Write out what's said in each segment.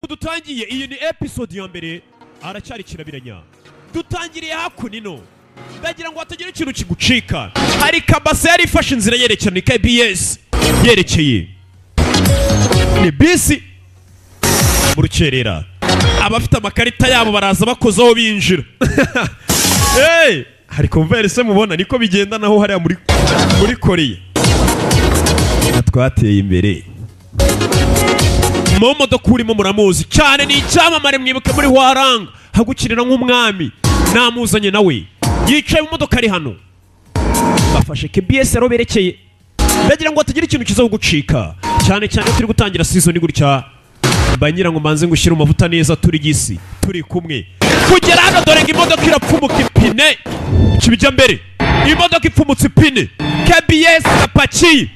dutangiye iyi ni episode ya mbere aracyari kirabiranya dutangiriye hakunino ndagira ngo hatagira ikintu kigucika hari kabase yari ifashe inzira yerekana KBS yerekeye ni bisi mu rukerera abafite amakarita yabo baraza bakozaho binjira hey hari converse mubona niko bigenda naho hariya muri Korea twateye imbere modoka urimo muramuzi cyane ni icyamamare mwibuke muri Waranga hagukirira nk'umwami namuzanye nawe yicaye mu modoka ari hano bafashe KBS roberekeye ndagira ngo hatagira ikintu kiza gucika cyane cyane turi gutangira season gutya banyira ngo manze ngushyira amavuta neza turi gisi turi kumwe kugera hano dore ngo imodoka irapfumuka ipine kibijya mbere imodoka ipfumutse ipine KBS kapachi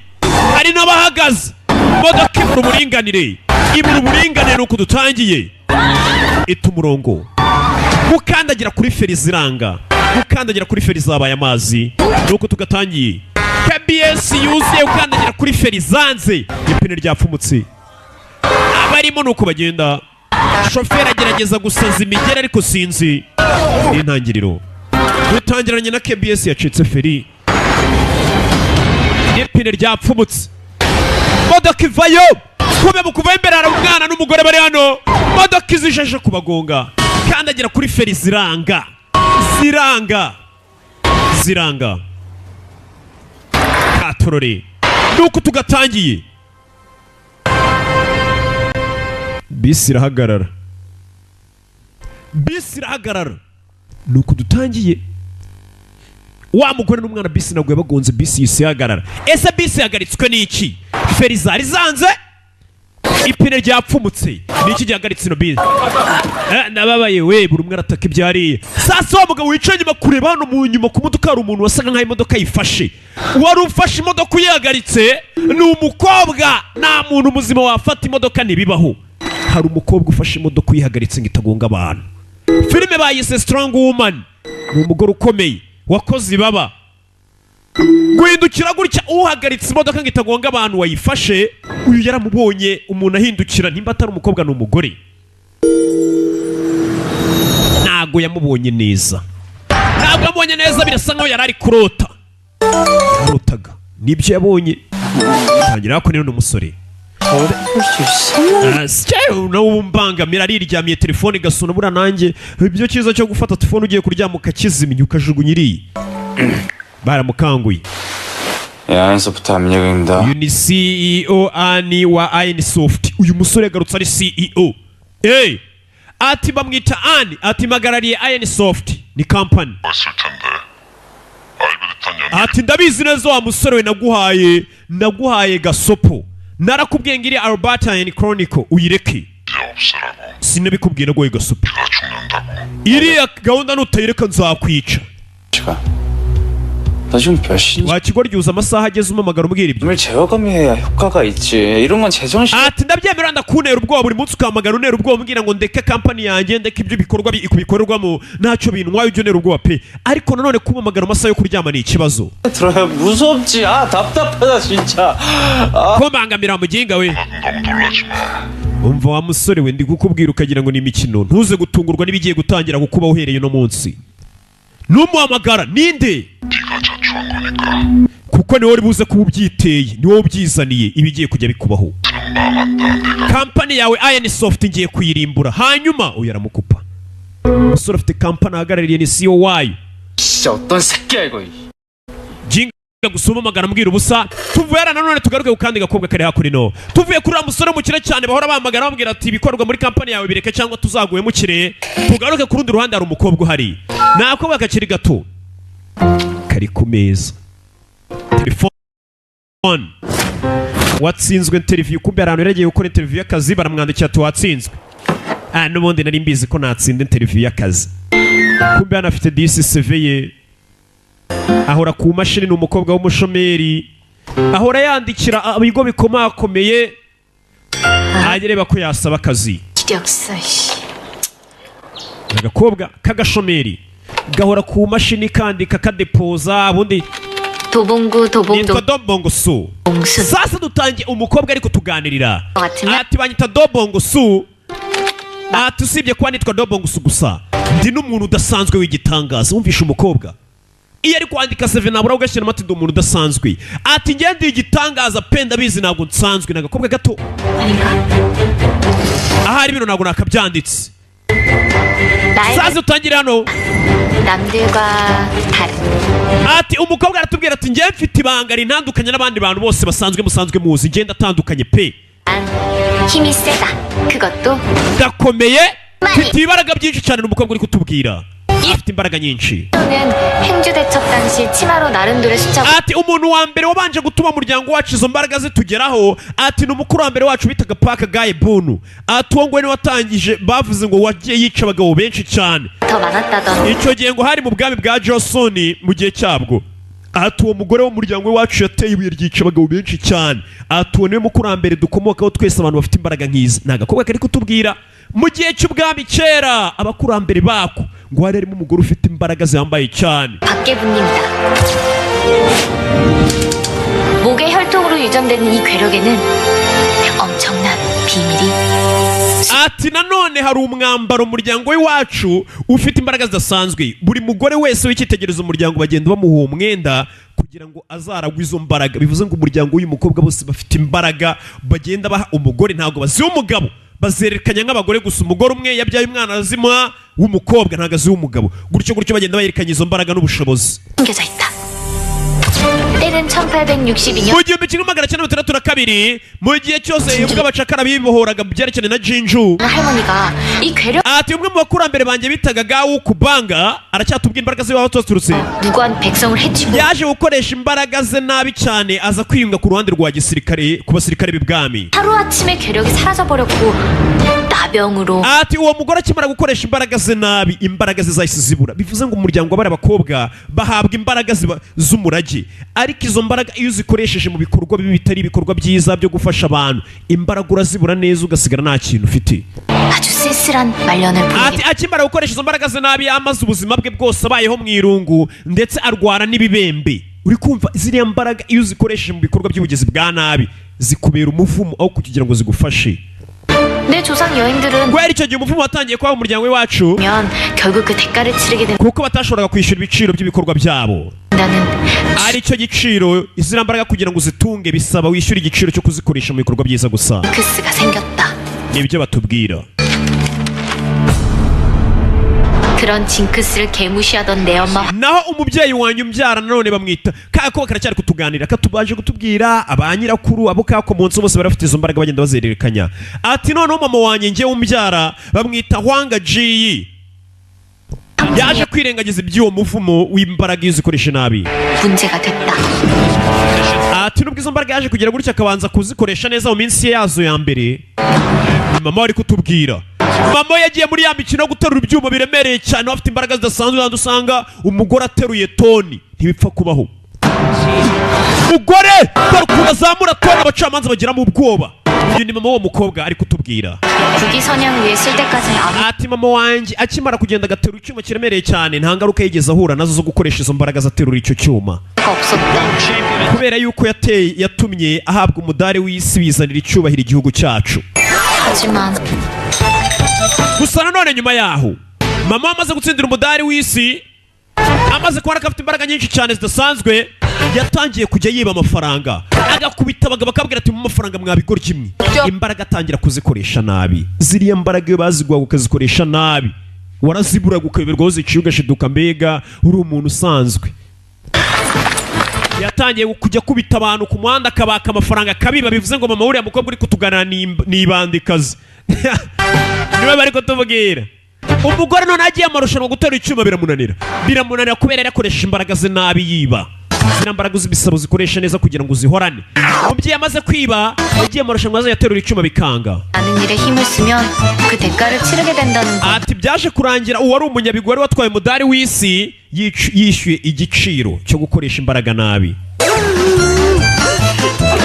hari n'abahagaze imodoka ibura uburinganire nuko dutangiye ita umurongo gukandagira kuri feri ziranga gukandagira kuri feri zabaye amazi nuko tugatangiye KBS yuzuye gukandagira kuri feri zanze ipine ryapfumutse abarimo nuko bagenda shoferi agerageza gusaza imigera ariko sinzi n'intangiriro dutangiranye na KBS yacitse feri ipine ryapfumutse modoka ivayo kube mu kuva imbere hari umwana n'umugore bari hano modoka izijeje kubagonga kandagira kuri feri ziranga katorore nuko tugatangiye bisi irahagarara nuko dutangiye wa mugore n'umwana bisi naguye bagonze bisi yise yahagarara ese bisi yahagaritswe n'iki feri zari zanze ipine ryapfumutse niki gihagaritse ino bisi nababaye we buri umwe arataka ibyariye sasa wa mugabo wicaye inyuma kureba hano mu nyuma ku modoka hari umuntu wasaga nk'aho imodoka yifashe wari ufashe imodoka uyihagaritse ni umukobwa nta muntu muzima wafata imodoka ntibibaho hari umukobwa ufashe imodoka uyihagaritse ngo itagonga abantu filime bayise Strong Woman ni umugore ukomeye wakoze ibaba guhindukira gutya uhagaritse imodoka ngo itagonga abantu wayifashe uyu yaramubonye umuntu ahindukira nimba atari umukobwa ni umugore ntago yamubonye neza birasa nkaho yari ari kurotaga nibyo yabonye tangira ko ni umusore mbangamira ariryamiye telefone igasona bura nanjye ibyo cyiza cyo gufata telefone ugiye kuryama ukakizimya ukajugunya iriya baramukanguye Ironsoft amenyegenda uyu ni CEO ani wa Ironsoft uyu musore yagarutse ari CEO ati bamwita ani ati magarariye Ironsoft ni company ati ndabizi neza wa musore we naguhaye gasopo narakubwiye ngiri Alberta and Chronicle uyireke sinabikubwiye naguhaye gasopo iriya gahunda nutayireka nzakwica wakigoryoza amasaha ageze umamagara umbwira ibyo 제어감해야 효과가 있지 이런 건 제정신 ati ndabyemera ndakunera ubwoba buri munsi ukamagara unera ubwoba umbwira ngo ndeke company yanjye ndeke ibyo bikorwamo ntacyo bintwaye ujya unera ubwoba pe ariko nanone kumamagara amasaha yo kuryama ni ikibazo 들어야 무섭지 답답하다 진짜 kombangamira muginga we umva wa musore we ndi gukubwira ukagira ngo ni imikino ntuze gutungurwa n'ibigiye gutangira gukuba uhereye no munsi numuhamagara ninde kuko niwe uri buze kuba ubyiteye niwe ubyizaniye ibigiye kujya bikubaho kampani yawe Ironsoft ngiye kuyirimbura hanyuma uyaramukupa umusore afite kampani ahagarariye ni CEO wayo 어떤 새끼야 이거 jinga gusoma amagara mbwira ubusa tuvuye nanone tugaruke ukandi gakobwa kare hakurino tuvuye kuri musore mukire cyane bahora bamagara bambwira ati ibikorwa muri kampani yawe bireke cyangwa tuzaguye mukire tugaruke ku rundi ruhande hari umukobwa uhari nakobwa kakiri gato kari ku meza telefone watsinzwe interview kumbe arantu yaragiye gukora interview y'akazi baramwandikira ati watsinzwe n'ubundi nari mbizi ko natsinda interview y'akazi kumbe hano afite DCV ye ahora ku mashini ni umukobwa w'umushomeri ahora yandikira ibigo bikomakomeye agereba ko yasaba akazi agakobwa k'agashomeri gahora ku mashini kandika kadepoza abundi nitwa Dobongo Su sasa dutangiye umukobwa ariko tuganirira ati banyita Dobongo Su ati usibye kuba nitwa Dobongusu gusa ndi n'umuntu udasanzwe w'igitangaza. Wumvishe umukobwa iyo ari kwandika seve nabura ugashyiramo ati ndi umuntu udasanzwe. Ati njye ndi igitangaza pe ndabizi ntabwo nsanzwe. Ni agakobwa gato ahari bino ntabwo nakabyanditse. Sazi utangire hano. 남들과 다른. Ati umukobwa aratubwira ati njye mfite ibanga rintandukanye n'abandi bantu bose musanzwe muzi. Njye ndatandukanye pe. 힘이 세다. 그것도 gakomeye mfite ibaraga byinshi cyane. Umukobwa uri kutubwira afite imbaraga nyinshi. 는 행주 대첩 당시 치마로 나름대로 수첩. Ati umuntu wa mbere wabanje gutuma umuryango wacu izo mbaraga zitugeraho ati ni umukuru wa mbere wacu bitaga Paka Gaye Bunu. Ati uwo ngwe ni watangije bavuze ngo wagiye yica abagabo benshi cyane. 더 많았다던. Icyo gihe ngo hari mu bwami bwa Johnson mu gihe cyabwo. Ati uwo mugore w'umuryango wacu yateye ibuye ryica abagabo benshi cyane. Ati uwo niwe mukuru wa mbere dukomokaho twese abantu bafite imbaraga nk'izi. Ni agakobwa kari kutubwira mu gihe cy'ubwami kera abakurambere bako ngo hari harimo umugore ufite imbaraga zihambaye cyane. 박계부님이다. 목의 혈통으로 유전되는 이 괴력에는 엄청난 비밀이. Ati nanone hari umwambaro umuryango w'iwacu ufite imbaraga zidasanzwe. Buri mugore wese w'icyitegererezo umuryango bagenda bamuha uwo mwenda kugira ngo azaragwe izo mbaraga. Bivuze ngo umuryango w'uyu mukobwa bose bafite imbaraga bagenda baha umugore, ntabwo baziha umugabo. Bazerekanya nk'abagore gusa. Umugore umwe yabyaye umwana azima w'umukobwa ntabwo aziha umugabo. Gutyo bagenda bayerekanya izo mbaraga n'ubushobozi. 숨겨져 있다. 때는 1862년. Mu gihumbi kimwe magana cyenda mirongo itandatu na kabiri mu gihe cyose ubwo abacakara bibohoraga byerekeranye na Jinju. 할머니가 이 괴력. Ati umwe mu bakurambere banjye bitaga Gawu Kubanga aracyatubwira imbaraga ze waho turutse. 무고한 백성을 해치고. Yaje gukoresha imbaraga ze nabi cyane aza kwiyunga ku ruhande rwa gisirikare ku basirikare b'ibwami. 하루아침에 괴력이 사라져버렸고 나병으로. Ati uwo mugore akimara gukoresha imbaraga ze nabi imbaraga ze zahise zibura. Bivuze ngo umuryango w'abari abakobwa bahabwa imbaraga z'umurage. Ariko izo mbaraga iyo uzikoresheje mu bikorwa bibi bitari ibikorwa byiza byo gufasha abantu imbaraga urazibura neza ugasigara nta kintu ufite. 아주 쓸쓸한 말년을 Ati akimara gukoresha izo mbaraga ze nabi amaze ubuzima bwe bwose abayeho mu irungu ndetse arwara n'ibibembe. Uri kumva ziriya mbaraga iyo uzikoresheje mu bikorwa by'ubugizi bwa nabi zikubera umuvumo aho kugira ngo zigufashe. 내 조상 여인들은 Kubera icyo gihe umuvumo watangiye kuba mu muryango w'iwacu 면 결국 그 대가를 치르게 kuko batashoboraga kwishyura ibiciro by'ibikorwa byabo. 된다는 Ari cyo giciro izina mbaraga kugira ngo uzitunge bisaba wishyura igiciro cyo kuzikoresha mu bikorwa byiza gusa. 징크스가 생겼다. Nibyo batubwira. 그런 징크스를 개무시하던 내 엄마. Naho umubyeyi wanyu umbyara nanone bamwita kako karacyari kutuganira katubaje kutubwira abanyirakuru abo kakomonse bose barafite izo mbaraga bagenda bazererekanya. Ati noneho mama wanjye ngiye umbyara bamwita Hwanga Ji. Yaje kwirengagiza iby'uwo muvumo w'imbaraga iyo uzikoresha nabi. 문제가 됐다. Ati nubwo izo mbaraga yaje kugira gutya akabanza kuzikoresha neza mu minsi yazo ya mbere. Mama wari kutubwira mama yagiye muri ya mikino yo guterura ibyuma biremereye cyane bafite imbaraga zidasanzwe kandi usanga umugore ateruye toni ntibipfa kubaho. Umugore barukuba zamura toni abacamanza bagira mu bwoba. Uyu ni mama w'uwo mukobwa ari kutubwira. 부기 선양 위에 쓸 때까지는 아무. Ati mama wanjye akimara kugenda agaterura icyuma kiremereye cyane nta ngaruka yigeze ahura nazo zo gukoresha izo mbaraga aterura icyo cyuma. 없었다. Kubera yuko yatumye ahabwa umudari w'isi bizanira icyubahiro igihugu cyacu. 하지만 Gusa nanone nyuma yaho mama amaze gutsindira umudari w'isi amaze kubona ko afite imbaraga nyinshi cyane zidasanzwe yatangiye kujya yiba amafaranga agakubita abagabo bakabwira ati mu mafaranga mwabigora kimwe. Imbaraga atangira kuzikoresha nabi. Ziriya mbaraga iyo bazigwaga ukazikoresha nabi waraziburaga ukayoberwa aho ziciye ugashiduka mbega uri umuntu usanzwe. Yatangiye kujya kubita abantu ku muhanda akabaka amafaranga kabiba. Bivuze ngo mama uriya mukobwa uri kutuganira ni ibandikazi. Niwe bari kutubwira. Umugore none agiye amarushanwa guterura icyuma biramunanira kubera yakoresha imbaraga ze nabi yiba. Zina mbaraga uzibisaba uzikoresha neza kugira ngo uzihorane. Umubyeyi amaze kwiba yagiye amarushanwa aza yaterura icyuma bikanga. 아는 일에 힘을 쓰면 그 대가를 치르게 된다는 것. Ati byaje kurangira uwari umunyabigwi wari watwaye umudari w'isi yishyuye igiciro cyo gukoresha imbaraga nabi.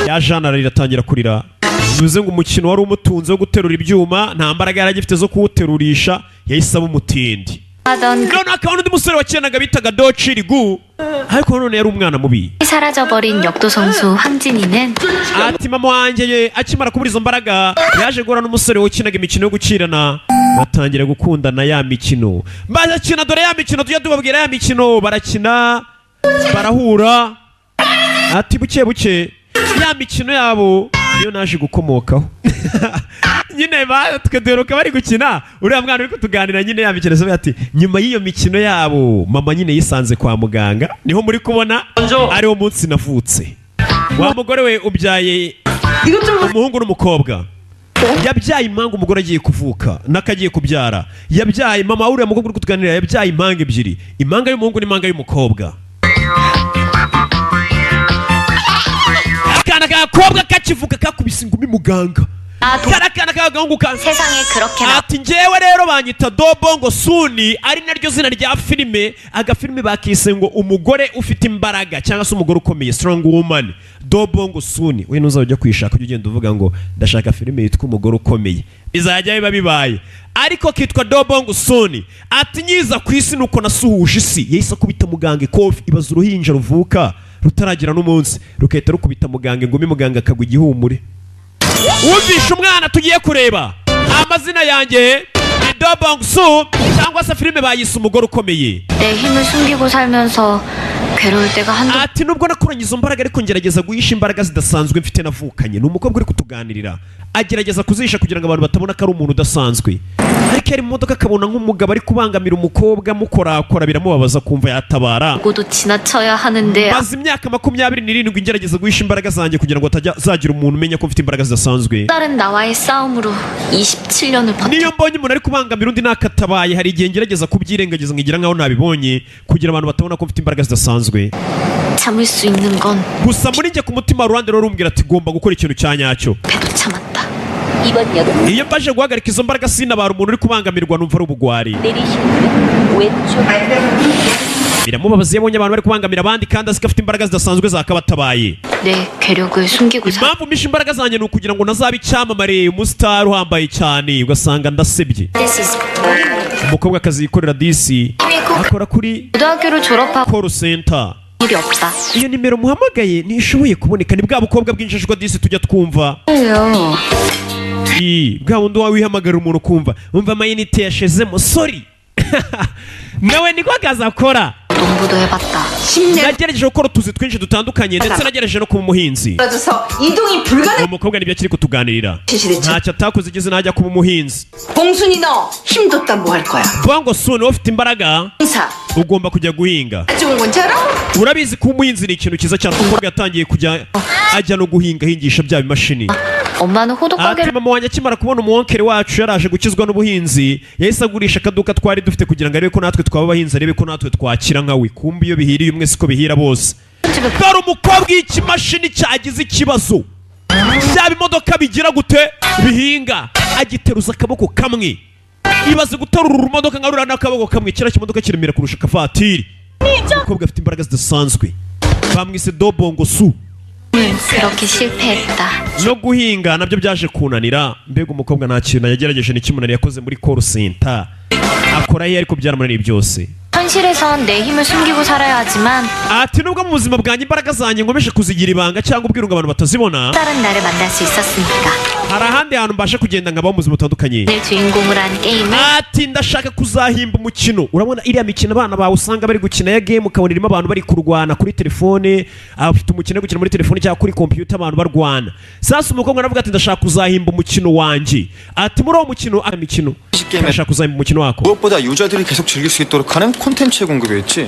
Ya Jana riratangira kurira. Bivuze ngo umukino wari umutunze wo guterura ibyuma nta mbaraga yari agifite zo kuwuterurisha yahise aba umutindi. 하던 None akaba n'undi musore wakenaga bitaga Dochirigu ariko none yari umwana mubi. 사라져버린 역도 선수 황진이는 Ati mama wanjye akimara kubura izo mbaraga yaje guhura n'umusore wakinaga imikino yo gukirana batangira gukundana ya mikino barakina dore ya mikino tujya tubabwira ya mikino barakina barahura ati buke buke ya mikino yabo niyo naje gukomokaho nyine twaderuka bari gukina uriya mwana uri kutuganira nyine ya mikino se ati nyuma y'iyo mikino yabo mama nyine yisanze kwa muganga niho muri kubona ariwo munsi navutse wa mugore we ubyaye umuhungu n'umukobwa yabyaye impanga umugore agiye kuvuka nakagiye kubyara yabyaye mama uriya mukobwa uri kutuganira yabyaye impanga ebyiri impanga y'umuhungu n'impanga y'umukobwa akana k'agakobwa kakivuka kakubise ingumi muganga karakana k'agahungu ati njyewe rero banyita Dobongo Suni ari naryo zina rya filime agafilime bakise ngo umugore ufite imbaraga cyangwa se umugore ukomeye strong woman Dobongo Suni we ntuzajya kwishaka ujye ugenda uvuga ngo ndashaka filime yitwa umugore ukomeye bizajya biba bibaye ariko kitwa Dobongo Suni ati nyiza ku isi nuko nasuhuje isi yahise akubita muganga ikofi ibaza uruhinja ruvuka rutaragira n'umunsi rukahita rukubita muganga ingumi muganga akagwa igihumure wumvisha umwana tugiye kureba amazina yanjye ni Dobongo Su cyangwa se filime bayise umugore ukomeye 내 힘을 숨기고 살면서 괴로울 때가 한두 ati nubwo nakuranye izo mbaraga ariko ngerageza guhisha imbaraga zidasanzwe mfite navukanye ni umukobwa uri kutuganirira agerageza kuzisha kugira ngo abantu batabona ko ari umuntu udasanzwe ariko yari mu modoka akabona nk'umugabo ari kubangamira umukobwa mukorakora biramubabaza kumva yatabara 고도 지나쳐야 하는데 maze imyaka 27 ngerageza guhisha imbaraga zanjye kugira ngo atazagira umuntu umenya ko mfite imbaraga zidasanzwe 다른 나와의 싸움으로 27년을 버텼 niyo mbonye umuntu ari kubangamira undi nakatabaye hari igihe ngerageza kubyirengagiza nkigira nkaho nabibonye kugira abantu batabona ko mfite imbaraga zidasanzwe 참을 수 있는 건 gusa muri njye ku mutima ruhande rumbwira ati gomba gukora ikintu cya nyacyo 배도 참았다. 이번 역은 iyo mbaje guhagarika izo mbaraga sinabara umuntu uri kubangamirwa numva ari ubugwari 내리시는 왼쪽 biramubabaza iyo abonye abantu bari kubangamira abandi kandi azi ko afite imbaraga zidasanzwe zakabatabaye 내 괴력을 숨기고 살 impamvu misha imbaraga zanjye ni ukugira ngo nazabe icyamamare umusitari uhambaye cyane ugasanga ndasebye This is umukobwa akazikorera disi akora kuri 고등학교를 졸업하고 call center 일이 없다. iyo nimero muhamagaye ntishoboye kuboneka ni bwa bukobwa bw'injajwa disi tujya twumva bwa wundi wawe wihamagarira umuntu ukumva umva amayinite yashezemo sorry nawe niko akazi akora 농부도 해봤다. 10년 nagerageje gukora utuzi twinshi dutandukanye ndetse nagerageje no kuba umuhinzi 떨어져서 이동이 불가능. umukobwa nibyo akiri kutuganirira 시시대체 ntacyo atakoze igeze najya kuba umuhinzi 봉순이 너 힘뒀다 뭐 할 거야? Bongo Suni ufite imbaraga 행사 ugomba kujya guhinga 좋은 건 줄 알아? urabizi ko umuhinzi ni ikintu cyiza cyane umukobwa yatangiye kujya ajya no guhinga ahingisha bya bimashini 엄마는 호두 ati 가게를 mama wanjye akimara kubona umuwonkere wacu yaraje gukizwa n'ubuhinzi yahise agurisha akaduka twari dufite kugira ngo arebe ko natwe twaba abahinzi arebe ko natwe twakira nkawe kumbi iyo bihiriye umwe siko bihira bose dore umukobwa ikimashini cyagize ikibazo byaba imodoka bigira gute bihinga agiteruza akaboko kamwe ibaze guterura urumodoka nka ruriya n'akaboko kamwe kiriya kimodoka kiremera kurusha akavatiri umukobwa afite imbaraga zidasanzwe bamwise Dobongo Su 그렇게 실패했다. no guhinga nabyo byaje kunanira mbega umukobwa nta kintu yagerageje n'ikimunanira yakoze muri call center akora ye ariko byaramunaniye byose 현실에선 내 힘을 숨기고 살아야 하지만 ati nubwo mu buzima bwanjye imbaraga zanjye nkomeje kuzigira ibanga cyangwa ubwira ngo abantu batazibona 다른 나를 만날 수 있었으니까 hari ahandi hantu mbasha kugenda nkabaho mu buzima butandukanye 내 주인공을 한 게임을 ati ndashaka kuzahimba umukino urabona iriya mikino abana bawe usanga bari gukina ya game ukabona irimo abantu bari kurwana kuri telefone afite umukino wo gukina muri telefone cyangwa kuri computer abantu barwana sasa umukobwa aravuga ati ndashaka kuzahimba umukino wanjye ati muri uwo mukino mikino ndashaka kuzahimba umukino wako 무엇보다 유저들이 계속 즐길 수 있도록 하는 콘텐츠의 공급이었지.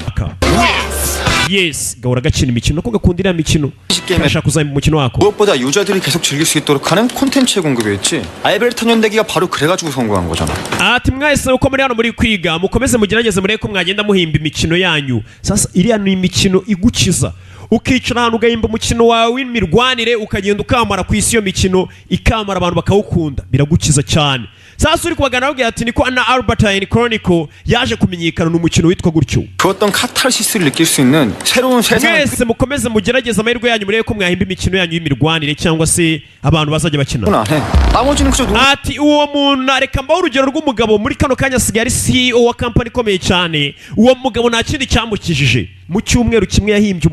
yes gahora gakina imikino ko gakunda iriya mikino 게임에 ndashaka kuzahimba umukino wako 무엇보다 유저들이 계속 즐길 수 있도록 하는 콘텐츠의 공급이었지. 알베르타 연대기가 바로 그래가지고 성공한 거잖아. ati mwese uko muri hano muri kwiga mukomeze mugerageze murebe ko mwagenda muhimba imikino yanyu sasa iriya ni imikino igukiza ukicara ahantu ugahimba umukino wawe w'imirwanire ukagenda ukamara ku isi iyo mikino ikamara abantu bakawukunda biragukiza cyane sasa uri kubagana babwira ati niko na Albert Chronicle yaje kumenyekana n'umukino witwa gutyo 주었던 카타르시스를 느낄 수 있는 새로운 세상을 mwese mukomeze mugerageze amahirwe yanyu murebe ko mwahimba imikino yanyu y'imirwanire cyangwa se abantu bazajya bakina 안 해. 나머지는 그저 놀. ati uwo muntu areka mbaho urugero rw'umugabo muri kano kanya asigaye ari CEO wa kampani ikomeye cyane uwo mugabo nta kindi cyamukijije mu cyumweru kimwe yahimbye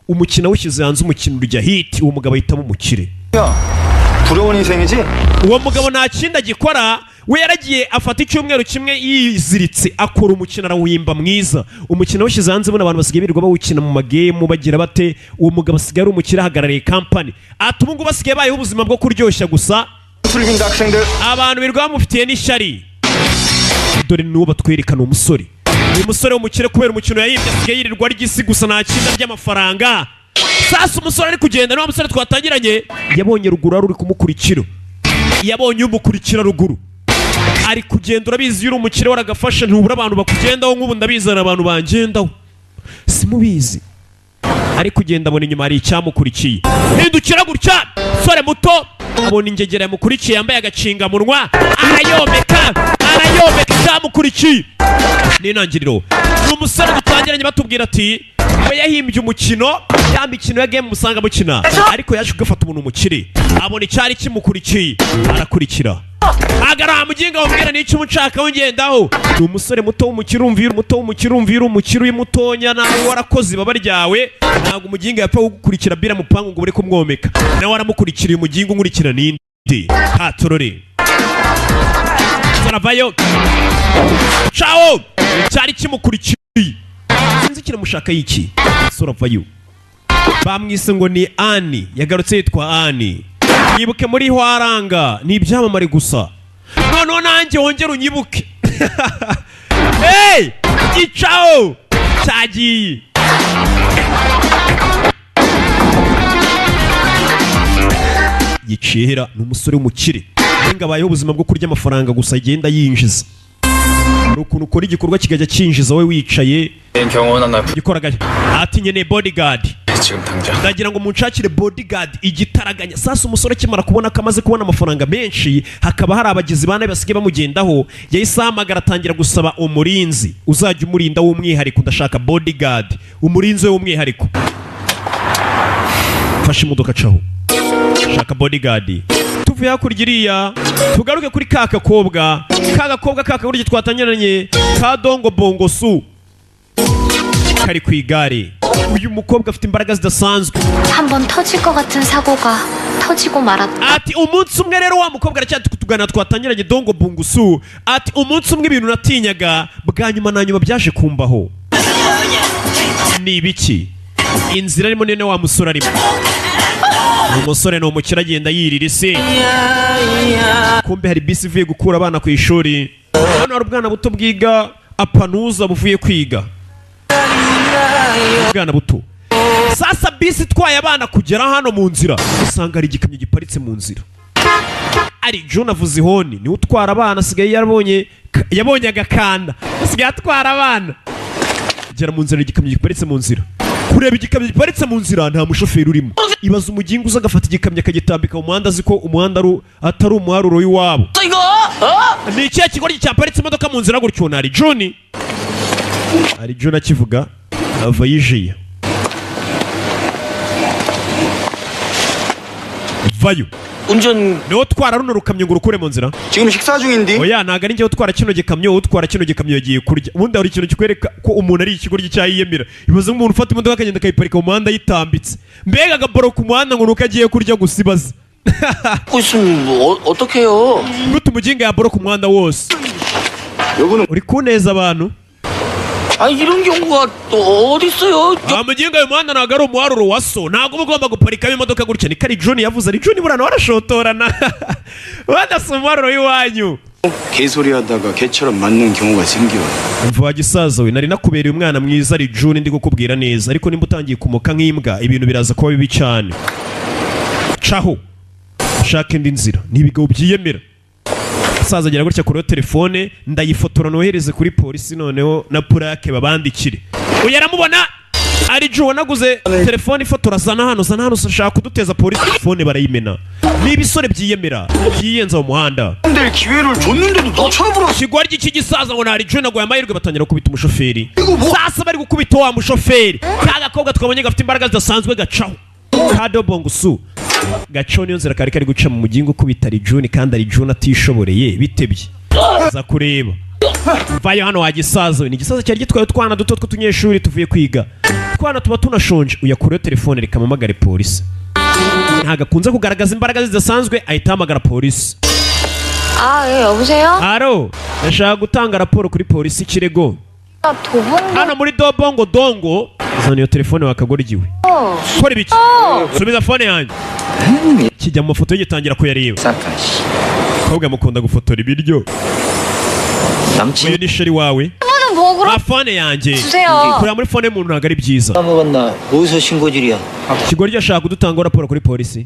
umukino awushyize hanze umukino urya hiti uwo mugabo ahitamo umukire 야, 부러운 인생이지? uwo mugabo nta kindi agikora we yaragiye afata icyumweru kimwe yiziritse akora umukino arawuhimba mwiza. Umukino washyize hanze bona abantu basigaye birirwa bawukina mu magemu bagira bate. Uwo mugabo asigaye ari umukire ahagarariye company. Ati ubu ngubu basigaye bayeho ubuzima bwo kuryoshya gusa. Abantu birirwa bamufitiye n'ishyari. Dore n'uwo batwerekana umusore. Uyu musore w'umukire kubera umukino yayimbye asigaye yirirwa ari gisi gusa nta kinda ry'amafaranga. Sasa umusore ari kugenda n'uwo musore twatangiranye yabonye ruguru ari kumukurikira. Yabonye umukurikira ruguru. Ari kugenda urabizi yuri umukire waragafashe ntubura abantu bakugendaho nk'ubu ndabizana abantu bangendaho. Simubizi. Ari kugenda abona inyuma hari icyamukurikiye. Hindukira gutya sore muto abona ingegera yamukurikiye yambaye agacinga munwa arayomeka icyamukurikiye. N'intangiriro n'umusore dutangiranye batubwira ati we yahimbye umukino ya mikino ya game musanga mukina ariko yaje kugafata umuntu umukire abona icyari kimukurikiye arakurikira agara muginga wambwira n'icyo umucaka wongendaho. Ni umusore muto w'umukire umvira umukire y'umutonya nawe warakoze baba ryawe ntabwo umuginga yapfa gukurikira bira mupangu ngo uri kumwomeka nawe waramukurikira umuginga nkurikira ninde hatorore zaravayo ciao cyari kimukurikiye sinzi kiramushaka yiki soravayo. Bamwise ngo ni Ani yagarutse yitwa Ani. Nyibuke muri Hwaranga ni ibyamamare gusa noneho nanjye wongera unyibuke. Hey icao cyagiye yicihera n'umusore w'umukire ngo abayeho ubuzima bwo kurya amafaranga gusa agenda yinjiza. Ukuntu ukora igikorwa kigajya cyinjiza wowe wicaye gikoraga ati nyene bodyguard ndagira ngo munshakire bodyguard igitaraganya. Sasa umusore kimara kubona kamaze kubona amafaranga menshi hakaba hari abagizi bana basigaye bamugendaho yahise ahamagara atangira gusaba umurinzi uzajya umurinda w'umwihariko. Ndashaka bodyguard umurinzi w'umwihariko. Fasha imodoka caho shaka bodyguard. Tuvuye hakurya iriya tugaruke kuri kakakobwa buryo twatangiranye ka Dongo Bongo Su kari ku igare. Uyu mukobwa afite imbaraga zidasanzwe. 한번 터질 것 같은 사고가 터지고 말았다. Ati umunsi umwe rero wa mukobwa aracyari kutugana twatangiranye Dongo Bongo Su. Ati umunsi umwe ibintu natinyaga bwa nyuma na nyuma byaje kumbaho. Ni ibiki? Inzira arimo nene wa musore arimo. Umusore ni umukire agenda yirira isi. Kumbe hari bisi ivuye gukura abana ku ishuri. Hano hari ubwana buto bwiga apanuza buvuye kwiga. Ubwana buto. Sasa bisi twaye abana kugera hano mu nzira usanga hari igikamyo giparitse mu nzira. Ari John avuze ihoni ni utwara abana asigaye yabonye agakanda asigaye atwara abana. Gera mu nzira igikamyo giparitse mu nzira. Kureba igikamyo giparitse mu nzira nta mushoferi urimo. Ibaza umugingo uza agafata igikamyo akagitambika mu muhanda aziko umuhanda atari umuharuro w'iwabo. Ni ikihe kigoryi cyaparitse imodoka mu nzira gutyo? Ari John akivuga ava yijiye. Vayo 운전 niwo twara runo rukamyo ngo rukure mu nzira. 지금 식사 중인데. Oya ntago ari njye utwara kino gikamyo utwara kino gikamyo yagiye kurya. Ubundi hari ikintu kikwereka ko umuntu ari ikigoryi cyayiyemera. Ibaze nk'umuntu ufata imodoka akagenda akayiparika mu muhanda yitambitse. Mbega agaboro ku muhanda ngo nuko agiye kurya gusibaza. 있으면 뭐 어떡해요? Gute umuginga ya boro ku muhanda wose. Uri kuneza abantu. 아니 이런 경우가 또 어디 있어요? Umuginga uyu muhanda ntago ari umuharuro wa so. Ntago uba ugomba guparikamo imodoka gutya. Ni kari John yavuze ari John burana warashotorana. Wadasa umuharuro w'iwanyu. 개소리하다가 개처럼 맞는 경우가 생겨요. Mva gisaza we nari nakubereye umwana mwiza ari John ndi gukubwira neza ariko nimba utangiye kumoka nk'imbwa ibintu biraza kuba bibi cyane. Caho shaka indi nzira nibigabo byiyemera. Saza agira gutya kuri telefone ndayifotora nohereze kuri polisi noneho na plaque babandikire. Uyaramubona ari John naguze telefone ifotora zana hano shaka kuduteza polisi telefone barayimena. N'ibisore byiyemera byiyenza mu muhanda. 근데 기회를 줬는데도 놓쳐버렸어. Kigwaryi cy'igisaza ngo nari John agwaye amahirwe batangira kubita umushoferi. Sasa bari gukubita wa mushoferi. Kagakobwa twabonye gafite imbaraga zidasanzwe gacaho. Kado Bongo Su. Gaco niyo nzira kari guca mu mugingo kubita ari John kandi ari John atishoboreye bitebye. Za kureba. Vayo hano wagisaza we ni gisaza cyari gitwaye utwana duto tw'utunyeshuri tuvuye kwiga. Twana tuba tunashonje uyakure telefone rikamamagare polisi. Ntago akunze kugaragaza imbaraga zidasanzwe ahita hamagara polisi. 아, 예, 여보세요? aro ndashaka gutanga raporo kuri polisi ikirego 아, 도봉도. hano muri dobongo dongo zana iyo telefone wakagoryiwe kora ibiki subiza fone yanjye kijya mu mafoto gitangira kuyareba 싹다 씨. kobwa mukunda gufotora ibiryo uyu 남친 ni sheri wawe 이거는 뭐 그럼 fone yanjye 주세요. kureba muri fone y'umuntu ntabwo ari byiza 먹었나? 어디서 신고질이야? ikigoryi ashaka kudutangaho raporo kuri polisi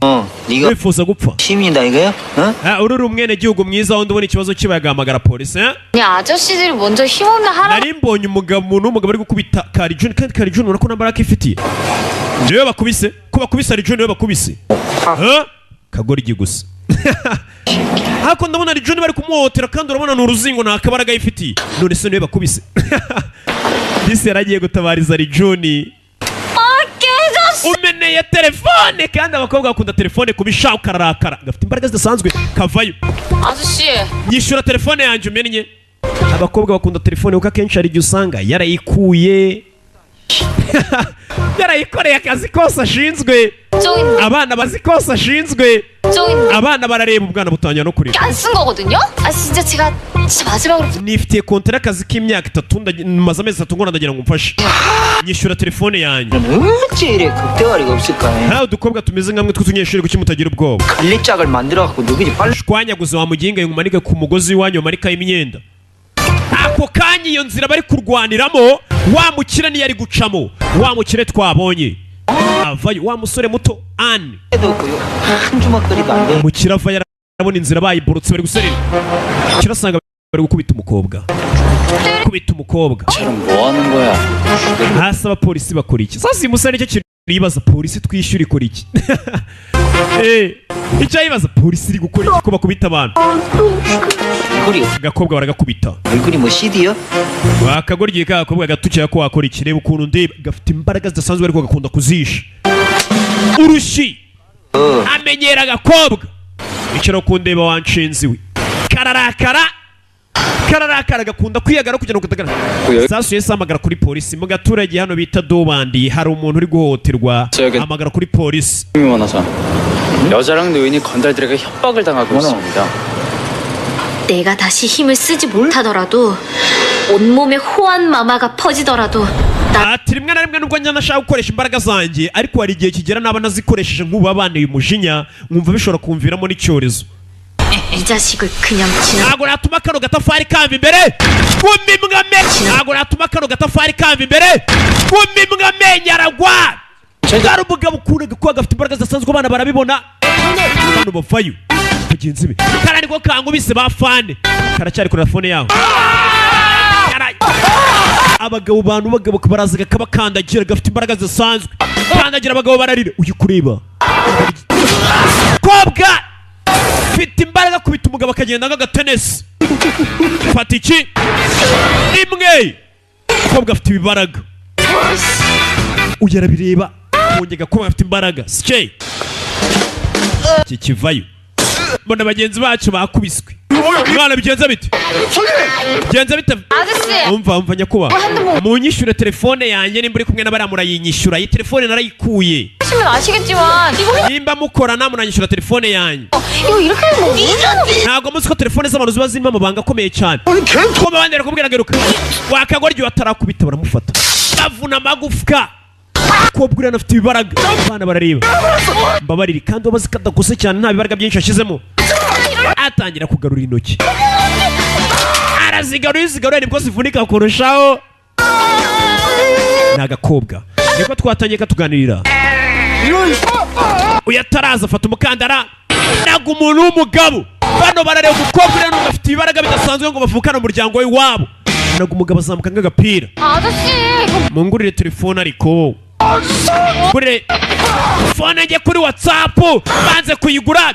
네가 wifuza gupfa 시민이다 이거야? 어? uri umwenegihugu mwiza wundi ubona ikibazo kibaye agahamagara polisi 아니 아저씨들이 먼저 힘없는 할아버지 nari mbonye umuntu w'umugabo ari gukubita karijuni kandi karijuni urabona ko nambara akifitiye niwe bakubise ko bakubise arijuni niwe bakubise kagoryi gusa hako ndabona arijuni bari kumuhotera kandi urabona ni uruzingo nta kabaraga yifitiye none se niwe bakubise disi yaragiye gutabariza arijuni umeneye telefone kandi abakobwa bakunda telefone kubisha ukararakara gafite imbaraga zidasanzwe kavayo 아저씨 nyishyura telefone yanjye umennye abakobwa bakunda telefone kuko akenshi hari igihe usanga yarayikuye yarayikoreye akazi kose ashinzwe 좀 abana bazi kose ashinzwe 좀 abana barareba ubwana butangira no kureba 안쓴 거거든요? 아 진짜 제가 진짜 마지막으로 nifitiye kontera akazi k'imyaka 3 maze amezi 3 ngo ndagira ngo mfashe nyishyura telefone yanjye 어째 이래 극대화리가 없을까? ntawe udukobwa tumeze nkamwe tw'utunyeshuri kuki mutagira ubwoba 관리짝을 만들어갖고 누구지 빨리 shwanyaguze wa muginga ngumanike ku mugozi w'iwanyu umanikaho imyenda ako kanya iyo nzira bari kurwaniramo wa mukire niyo ari gucamo wa mukire twabonye avayo wa musore muto Anne 해도 한 주먹거리도 안 돼. mukire ava yarabona inzira bayiborotse bari guserera kirasanga bari gukubita umukobwa kubita umukobwa 저럼 뭐 하는 거야? hasi abapolisi bakora iki sasa uyu musore nicyo kintu yibaza polisi twishyura ikora iki icyo yibaza polisi iri gukora iki ko bakubita abantu 얼굴이 agakobwa baragakubita 얼굴이 뭐 CD야? wakagoryi k'agakobwa gatukira ko wakora iki reba ukuntu ndeba gafite imbaraga zidasanzwe ariko gakunda kuzisha urushi amenyera agakobwa icyo kundeba wanshinzi we kararakara gakunda kwiyagara kugira ngo katagaragara sasu yese amagara kuri polisi mu gaturage hano bita Dobandi hari umuntu uri guhohoterwa amagara kuri polisi 힘이 많아서 여자랑 노인이 건달들에게 협박을 당하고 있습니다. 내가 다시 힘을 쓰지 못하더라도 온몸에 호환 마마가 퍼지더라도 나 ati rimwe na rimwe nubwo njya nashaka gukoresha imbaraga zanjye ariko hari igihe kigera naba nazikoresheje nk'ubu abanteye umujinya nkumva bishobora kumviramo n'icyorezo 이 자식을 그냥 지나 ntabwo natuma kano gatafari kamba imbere kumimwa amenyo ntabwo natuma kano gatafari kamba imbere kumimwa amenyo aragwa hari umugabo ukunda kuba gafite imbaraga zidasanzwe abana barabibona hano bavayo bagenzi be kara niko kankubise ba fane karacyari kuri telefone yaho abagabo bagabo baraza kabakandagira gafite imbaraga zidasanzwe kandagira abagabo bararira uyu kureba kobwa fite imbaraga kubita umugabo akagenda nk'agatenesi fata iki imwe kobwa afite ibibaraga uyu arabireba wongera gakobwa afite imbaraga sike iki kivayo mbona bagenzi bacu bakubiswe mwana bigenza bite bigenza bite 아저씨 umva nyakubahwa munyishyure telefone yanjye nimba uri kumwe n'abariya murayinyishyura iyi telefone narayikuye 하시면 아시겠지만 이거 nimba mukorana munanyishyura telefone yanjye 이거 이렇게 하면 뭐 이상해 ntabwo muzi ko telefone z'abantu ziba zirimo amabanga akomeye cyane ko babandera kubwira garuka wakagoryi batarakubita baramufata bavuna amagufwa ko bwira afite ibibaraga abana barareba mbabariri kandi wabazi kadakose cyane nta bibaraga byinshi ashizemo atangira kugarura intoki arazigarura nibwo zivunika kurushaho ni agakobwa niko twatangiye katuganirira uyu ataraza afata umukandara ntabwo umuntu w'umugabo bano barareba umukobwa uriya nubwo afite ibibaraga bidasanzwe ngo bavukane umuryango w'iwabo ntabwo umugabo azamuka nk'agapira 아저씨 이거 mungurire telefone ariko ngurire fone njye kuri WhatsApp banze kuyigura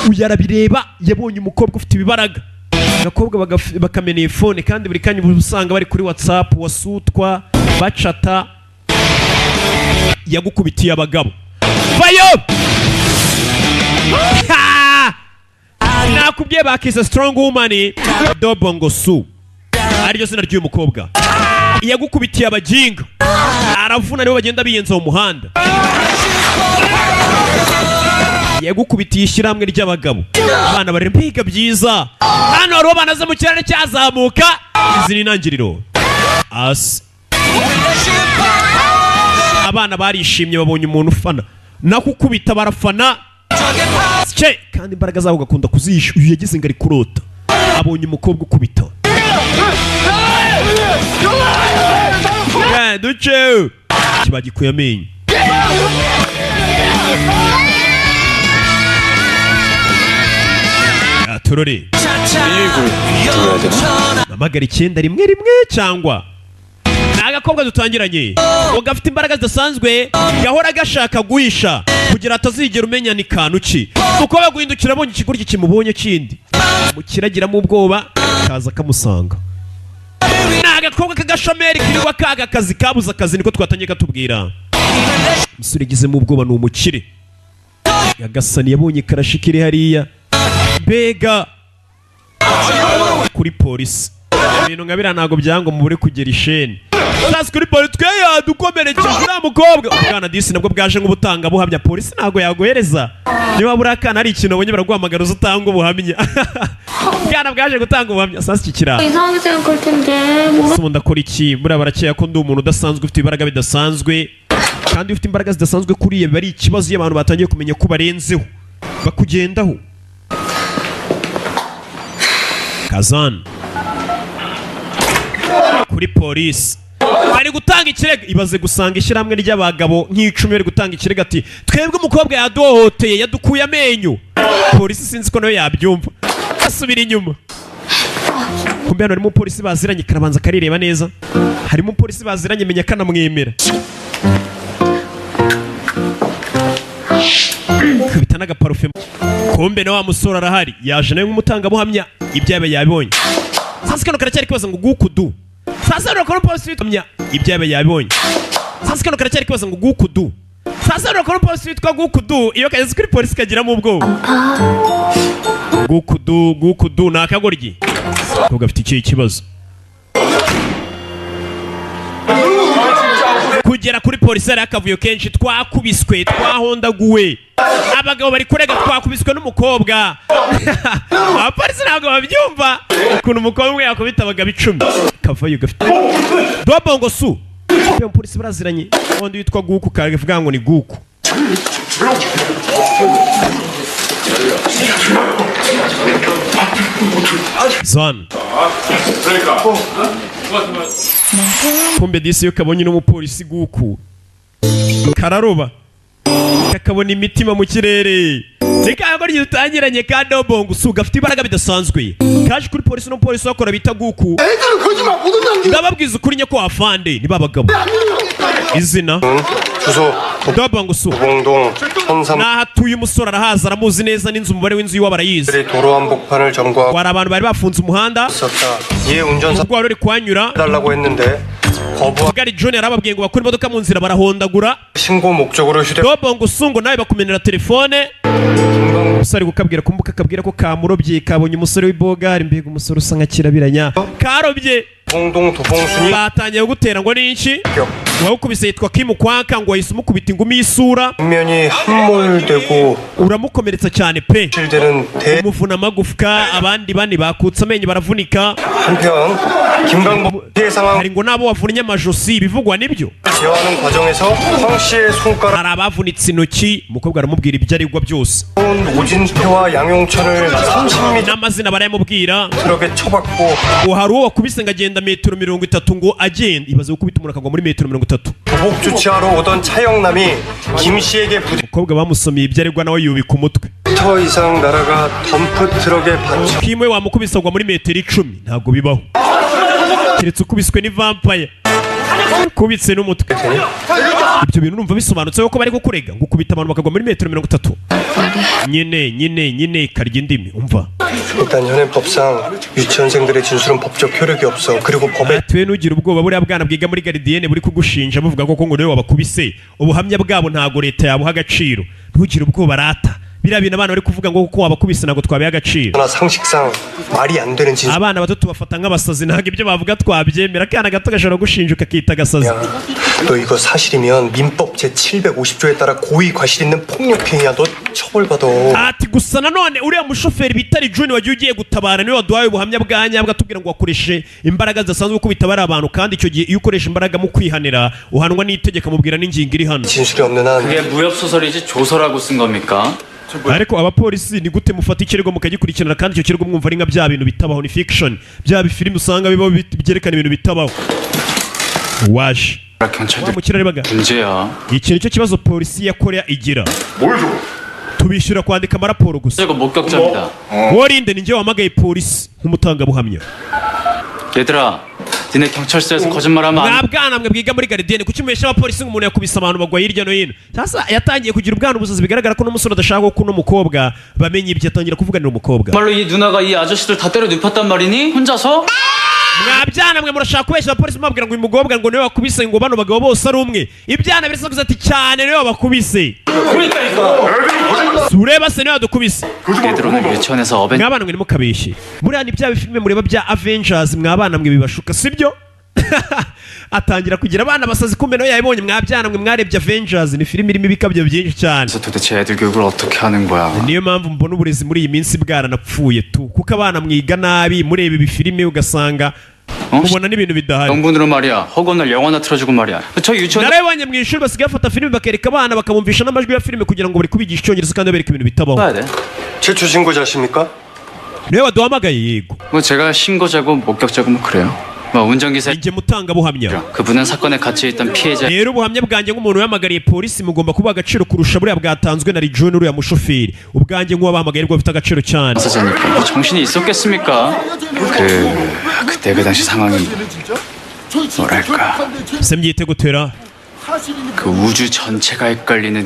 uyu arabireba yabonye umukobwa ufite ibibaraga agakobwa bakamena iyi fone kandi buri kanya usanga bari kuri WhatsApp wasutwa bacata yagukubitiye abagabo vayo nakubwiye bakise strong woman Dobongo Su ariryo zina ry'uyu mukobwa yagukubitiye abajinga aravuna nibo bagenda biyenza mu muhanda yagukubitiye ishyirahamwe ry'abagabo. Abana bari mbiga byiza. Hano hariho banaze mu kirere cyazamuka. Izi ni intangiriro. Asi. Abana barishimye babonye umuntu ufana. Nakukubita barafana. Cye kandi imbaraga zabo gakunda kuzisha. Uyu yagize ngo ari kurota. Abonye umukobwa ukubita. Duce. Kibagikuye amenyo. Turore. Namagara 911 cyangwa n'agakobwa dutangiranye ugafite imbaraga zidasanzwe yahora gashaka guhisha kugira atazigera umenya ni kantu ki uko baguhindukira abonye ikiguryi kimubonye kindi mukiragiramo ubwoba kaza kamusanga n'agakobwa kagashomeri kirirwa kaga kazi kabuza akazi niko twatangiye katubwira umusore igizemo ubwoba ni umukire yagasani yabonye karashikiri hariya bega kuri polisi ibintu nka biriya ntabwo byangwa mu buri kugera isheni sasa kuri polisi tweya dukomerekeje uriya mukobwa ubwana disi nabwo bwaje nk'ubutanga buhamya polisi ntabwo yaguhereza niba buriya kana ari ikintu abonye baraguhamagara uza utanga ubuhamya ubwana bwaje gutanga ubuhamya sasa iki kiraro 이상하게 생각할 텐데 ubu ndakora iki buriya barakeka ko ndi umuntu udasanzwe ufite imbaraga bidasanzwe kandi ufite imbaraga zidasanzwe kuriya biba ari ikibazo iyo abantu batangiye kumenya ko barenzeho bakugendaho Kazan kuri polisi bari gutanga ikirego ibaze gusanga ishyirahamwe ry'abagabo nk'icumi bari gutanga ikirego ati twebwe umukobwa yaduhohoteye yadukuye amenyo polisi sinzi ko nayo yabyumva asubira inyuma kumbe hano harimo polisi baziranye karabanza karireba neza harimo polisi baziranye menya kanamwemera kubita n'agaparufe kumbe na wa musore arahari yaje nawe nk'umutangabuhamya ibyabe yabibonye sasa kano karacyari kibaza ngo gukudu sasa rero polisi witwa ibyabe yabibonye sasa kano karacyari kibaza ngo gukudu sasa rero polisi witwa gukudu iyo kageze kuri polisi kagiramo ubwoba gukudu ni akagoryi ko gafite iki kibazo kugera kuri polisi hari akavuyo kenshi twakubiswe twahondaguwe abagabo bari kurega twakubiswe n'umukobwa abapolisi ntabwo babyumva ukuntu umukobwa umwe yakubita abagabo 10 kavuyo gafite dobongo su iyo polisi baraziranye undi witwa guku kavuga ngo ni guku Zan kumbe disi yo kabonye n'umupolisi guku kararoba kakabona imitima mu kirere nikago ryutangiranye ka dobongo suga afite imbaraga bidasanzwe kaje kuri polisi no polisi bakora bita guku ndababwiza ukuri nyako afande ni babagabo izina dobongo su nahatuye umusore arahaza aramuzi neza n'inzu umubare w'inzu yiwa barayizi 도로 한복판을 점거하고 wari abantu bari bafunze umuhanda 이에 운전사 ubwo wari uri kwanyura 달라고 했는데 거부한 gari John yarababwiye ngo bakora imodoka mu nzira barahondagura 신고 목적으로 dobongo sungo nawe bakumenera telefone umusore gukabwira kumbuka kabwira ko kamurobye kabonye umusore w'ibogari mbega umusore usa nka kirabiranya karobye 봉동 도봉순이 batangiye gutera ngo n'inshi wawukubise yitwa Kimukwaka ngo wahise umukubita ingumi y'isura 면이 함몰되고 uramukomeretsa cyane pe 실되는 대 umuvuna amagufwa abandi bane bakutse amenyo baravunika 한편 김강복 피해 상황 hari ngo nabo wavunnye amajosi bivugwa nibyo 제어하는 과정에서 황 씨의 손가락 hari abavunitse intoki umukobwa aramubwira ibyo aregwa byose 오진태와 양용천을 30m n'amazina barayamubwira 트럭에 쳐박고 ngo hari uwo wakubise ngo agenda metero 30 ngo agenda ibaze gukubita umuntu akagwa muri metero 30 보복 주차하러 오던 차영남이 김 씨에게 umukobwa bamusomeye ibyo aregwa nawe yubika umutwe 10m 이상 날아가 덤프 트럭에 받쳐 kimwe wamukubise agwa muri metero 10 ntabwo bibaho keretse ukubiswe ni vampire kubitse n'umutwe ibyo bintu numva bisobanutse ko bari kukurega ngo ukubita abantu bakagwa muri metero 30 nyine karya indimi umva 일단 현행법상 유치원생들의 진술은 법적 효력이 없어. 그리고 법에 twe nugira ubwoba buriya bwana bwiga muri Gardienne buri kugushinja buvuga ko ngo niwe wabakubise ubuhamya bwabo ntago leta yabuha agaciro ntugire ubwoba rata biriya bintu abana bari kuvuga ngo kuko wabakubise ntabwo twabiha agaciro. 나 상식상 말이 안 되는 진술. abana bato tubafata nk'abasazi ntabwo ibyo bavuga twabyemera. akana gato gashobora gushinjuka akita agasazi. 너 이거 사실이면 민법 제 750조에 따라 고의 과실 있는 폭력행위야. 너 처벌받아. ati gusa nanone uriya mushoferi bitari June wagiye ugiye gutabara niwe waduhaye ubuhamya bwa nyabwo atubwira ngo wakoreshe imbaraga zidasanzwe ko bitabara abantu, kandi icyo gihe iyo ukoresha imbaraga mu kwihanira uhanwa n'itegeko mubwira n'ingingo iri hano. 진술이 없는 한 그게 무협소설이지 조서라고 쓴 겁니까? ariko abapolisi ni gute mufata ikirego mukagikurikirana kandi icyo kirego mwumva ari nka bya bintu bitabaho, ni fiction, bya bifilimi usanga bibaho byerekana ibintu bitabaho. waje 경찰들 mukira rebaga 문제야. iki nicyo kibazo polisi ya Korea igira. tubishyura kwandika amaraporo gusa. 이거 목격자입니다. worinde ni njye wamagaye polisi nk'umutangabuhamya. 얘들아, 니네 경찰서에서 거짓말하면 안 돼. mwabwana mwe bwiga muri garidiyeni kuki mubesha abapolisi ngo umuntu yakubise abantu bagwa hirya no hino. sasa yatangiye kugira ubwana ubusazi bigaragara ko n'umusore adashaka ko n'umukobwa bamenye ibyo, atangira kuvuganira umukobwa. 정말로 이 누나가 이 아저씨들 다 때려 눕혔단 말이니? 혼자서? mwabyana mwe murashaka kubeshya abapolisi mubabwira ngo uyu mukobwa ngo niwe wakubise ngo bano bagabo bose ari umwe. ibyana birasakuza ati cyane niwe wabakubise. ureba se niwe wadukubise. 얘들 오늘 유치원에서 어벤 mwabana mwe ntimukabeshye. buriya ni bya bifilime mureba bya Avengers, mwabana mwe bibashuka sibyo? atangira kugira abana basazi kumbe nawe yabibonye. mwabyana mwe mwarebye Avengers, ni filime irimo ibikabyo byinshi cyane. 도대체 애들 교육을 어떻게 하는 거야? niyo mpamvu mbona uburezi muri iyi minsi bwaranapfuye tu, kuko abana mwiga nabi mureba ibi filime ugasanga mubona n'ibintu bidahari. 영분으로 말이야. 허건을 영화나 틀어주고 말이야. 저 유치원 narabibonye mu ishuri basigaye bafata filime bakereka abana bakabumvisha n'amajwi ya filime kugira ngo bari kubigisha icyongereza kandi babereka ibintu bitabaho. 봐야 돼. 최초 신고자십니까? niwe waduhamagaye. yego 뭐 제가 신고자고 목격자고 뭐 그래요. 뭐 운전기사 njye mutangabuhamya. 그분은 사건에 같이 있던 피해자. rero ubuhamya bwanjye nk'umuntu yahamagariye polisi mugomba kuba agaciro kurusha buriya bwatanzwe na June uriya mushoferi. ubwanjye nk'uwabahamagaye bwo bufite agaciro cyane. 사자니까 정신이 있었겠습니까? 그때 그 당시 상황이 뭐랄까 se mbyite gutera 그 우주 전체가 헷갈리는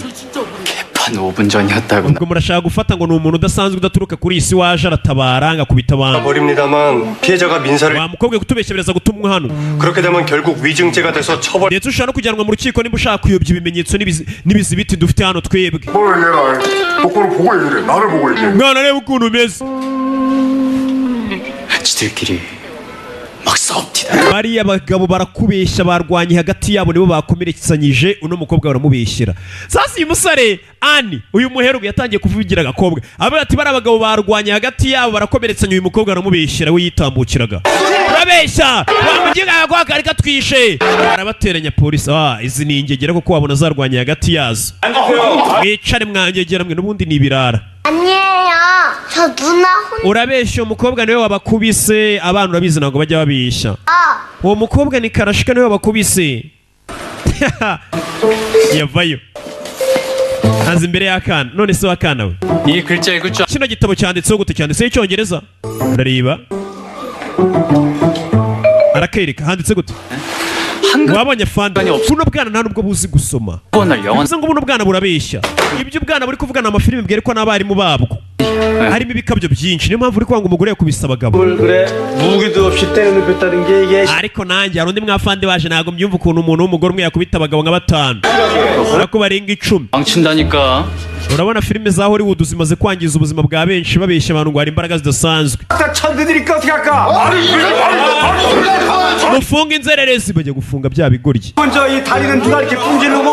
개판 5분 전이었다고. ubwo murashaka gufata ngo ni umuntu udasanzwe udaturuka kuri iyi si waje aratabara ngakubita abantu. 버립니다만 피해자가 민사를 wa mukobwa kutubeshya biraza gutumwa hano. 그렇게 되면 결국 위증죄가 돼서 처벌. ndetse ushobora no kujyanwa mu rukiko niba ushaka kuyobya ibimenyetso n'ibizibiti dufite hano twebwe. 뭘 얘기해라. 똑바로 보고 얘기해. 나를 보고 얘기해. mwana reba ukuntu umeze. 지들끼리 막 싸웁니다. bariya bagabo barakubeshya, barwanye hagati yabo nibo bakomeretsanyije uno mukobwa baramubeshyera. sasa uyu musore Ani uyu muherugu yatangiye kuvugira agakobwa avuga ati bari abagabo barwanye hagati yabo barakomeretsanya uyu mukobwa baramubeshyera we yitambukiraga. urabeshya wamugiga agakobwa kari katwishe. arabateranya polisi. izi ni ingegera kuko wabona zarwanye hagati yazo. mwicare mwangegera mwe n'ubundi ni ibirara. 아니에요. 저 누나 urabeshya umukobwa niwe wabakubise. abana urabizi ntabwo bajya babeshya. uwo mukobwa ni Karashika niwe wabakubise. yavayo hanze imbere y'akana. none se w'akana we 이 글자 읽을 줄 kino gitabo cyanditseho gute? cyanditseho icyongereza? ndareba arakereka handitse gute? wabonye fanda? buno bwana nta nubwo buzi gusoma. 날 영원 bivuze ngo buno bwana burabeshya. ibyo ubwana buri kuvugana amafilimi bwerekwa n'abarimu babwo harimo ibikabyo byinshi. niyo mpamvu uri kwanga umugore yakubise abagabo. 그래 무기도 없이 때려 눕혔다는 게 이게 ariko nanjye hari undi mwafandi waje ntabwo mbyumva ukuntu umuntu w'umugore umwe yakubita abagabo nka 5 urako barenga 10. 망친다니까. urabona filime za Hollywood zimaze kwangiza ubuzima bwa benshi babeshya abantu ngo hari imbaraga zidasanzwe. 천드니까 어떻게 할까? mufunga inzererezi bajya gufunga bya bigoryi. 먼저 이 다리는 누가 이렇게 뿜지르고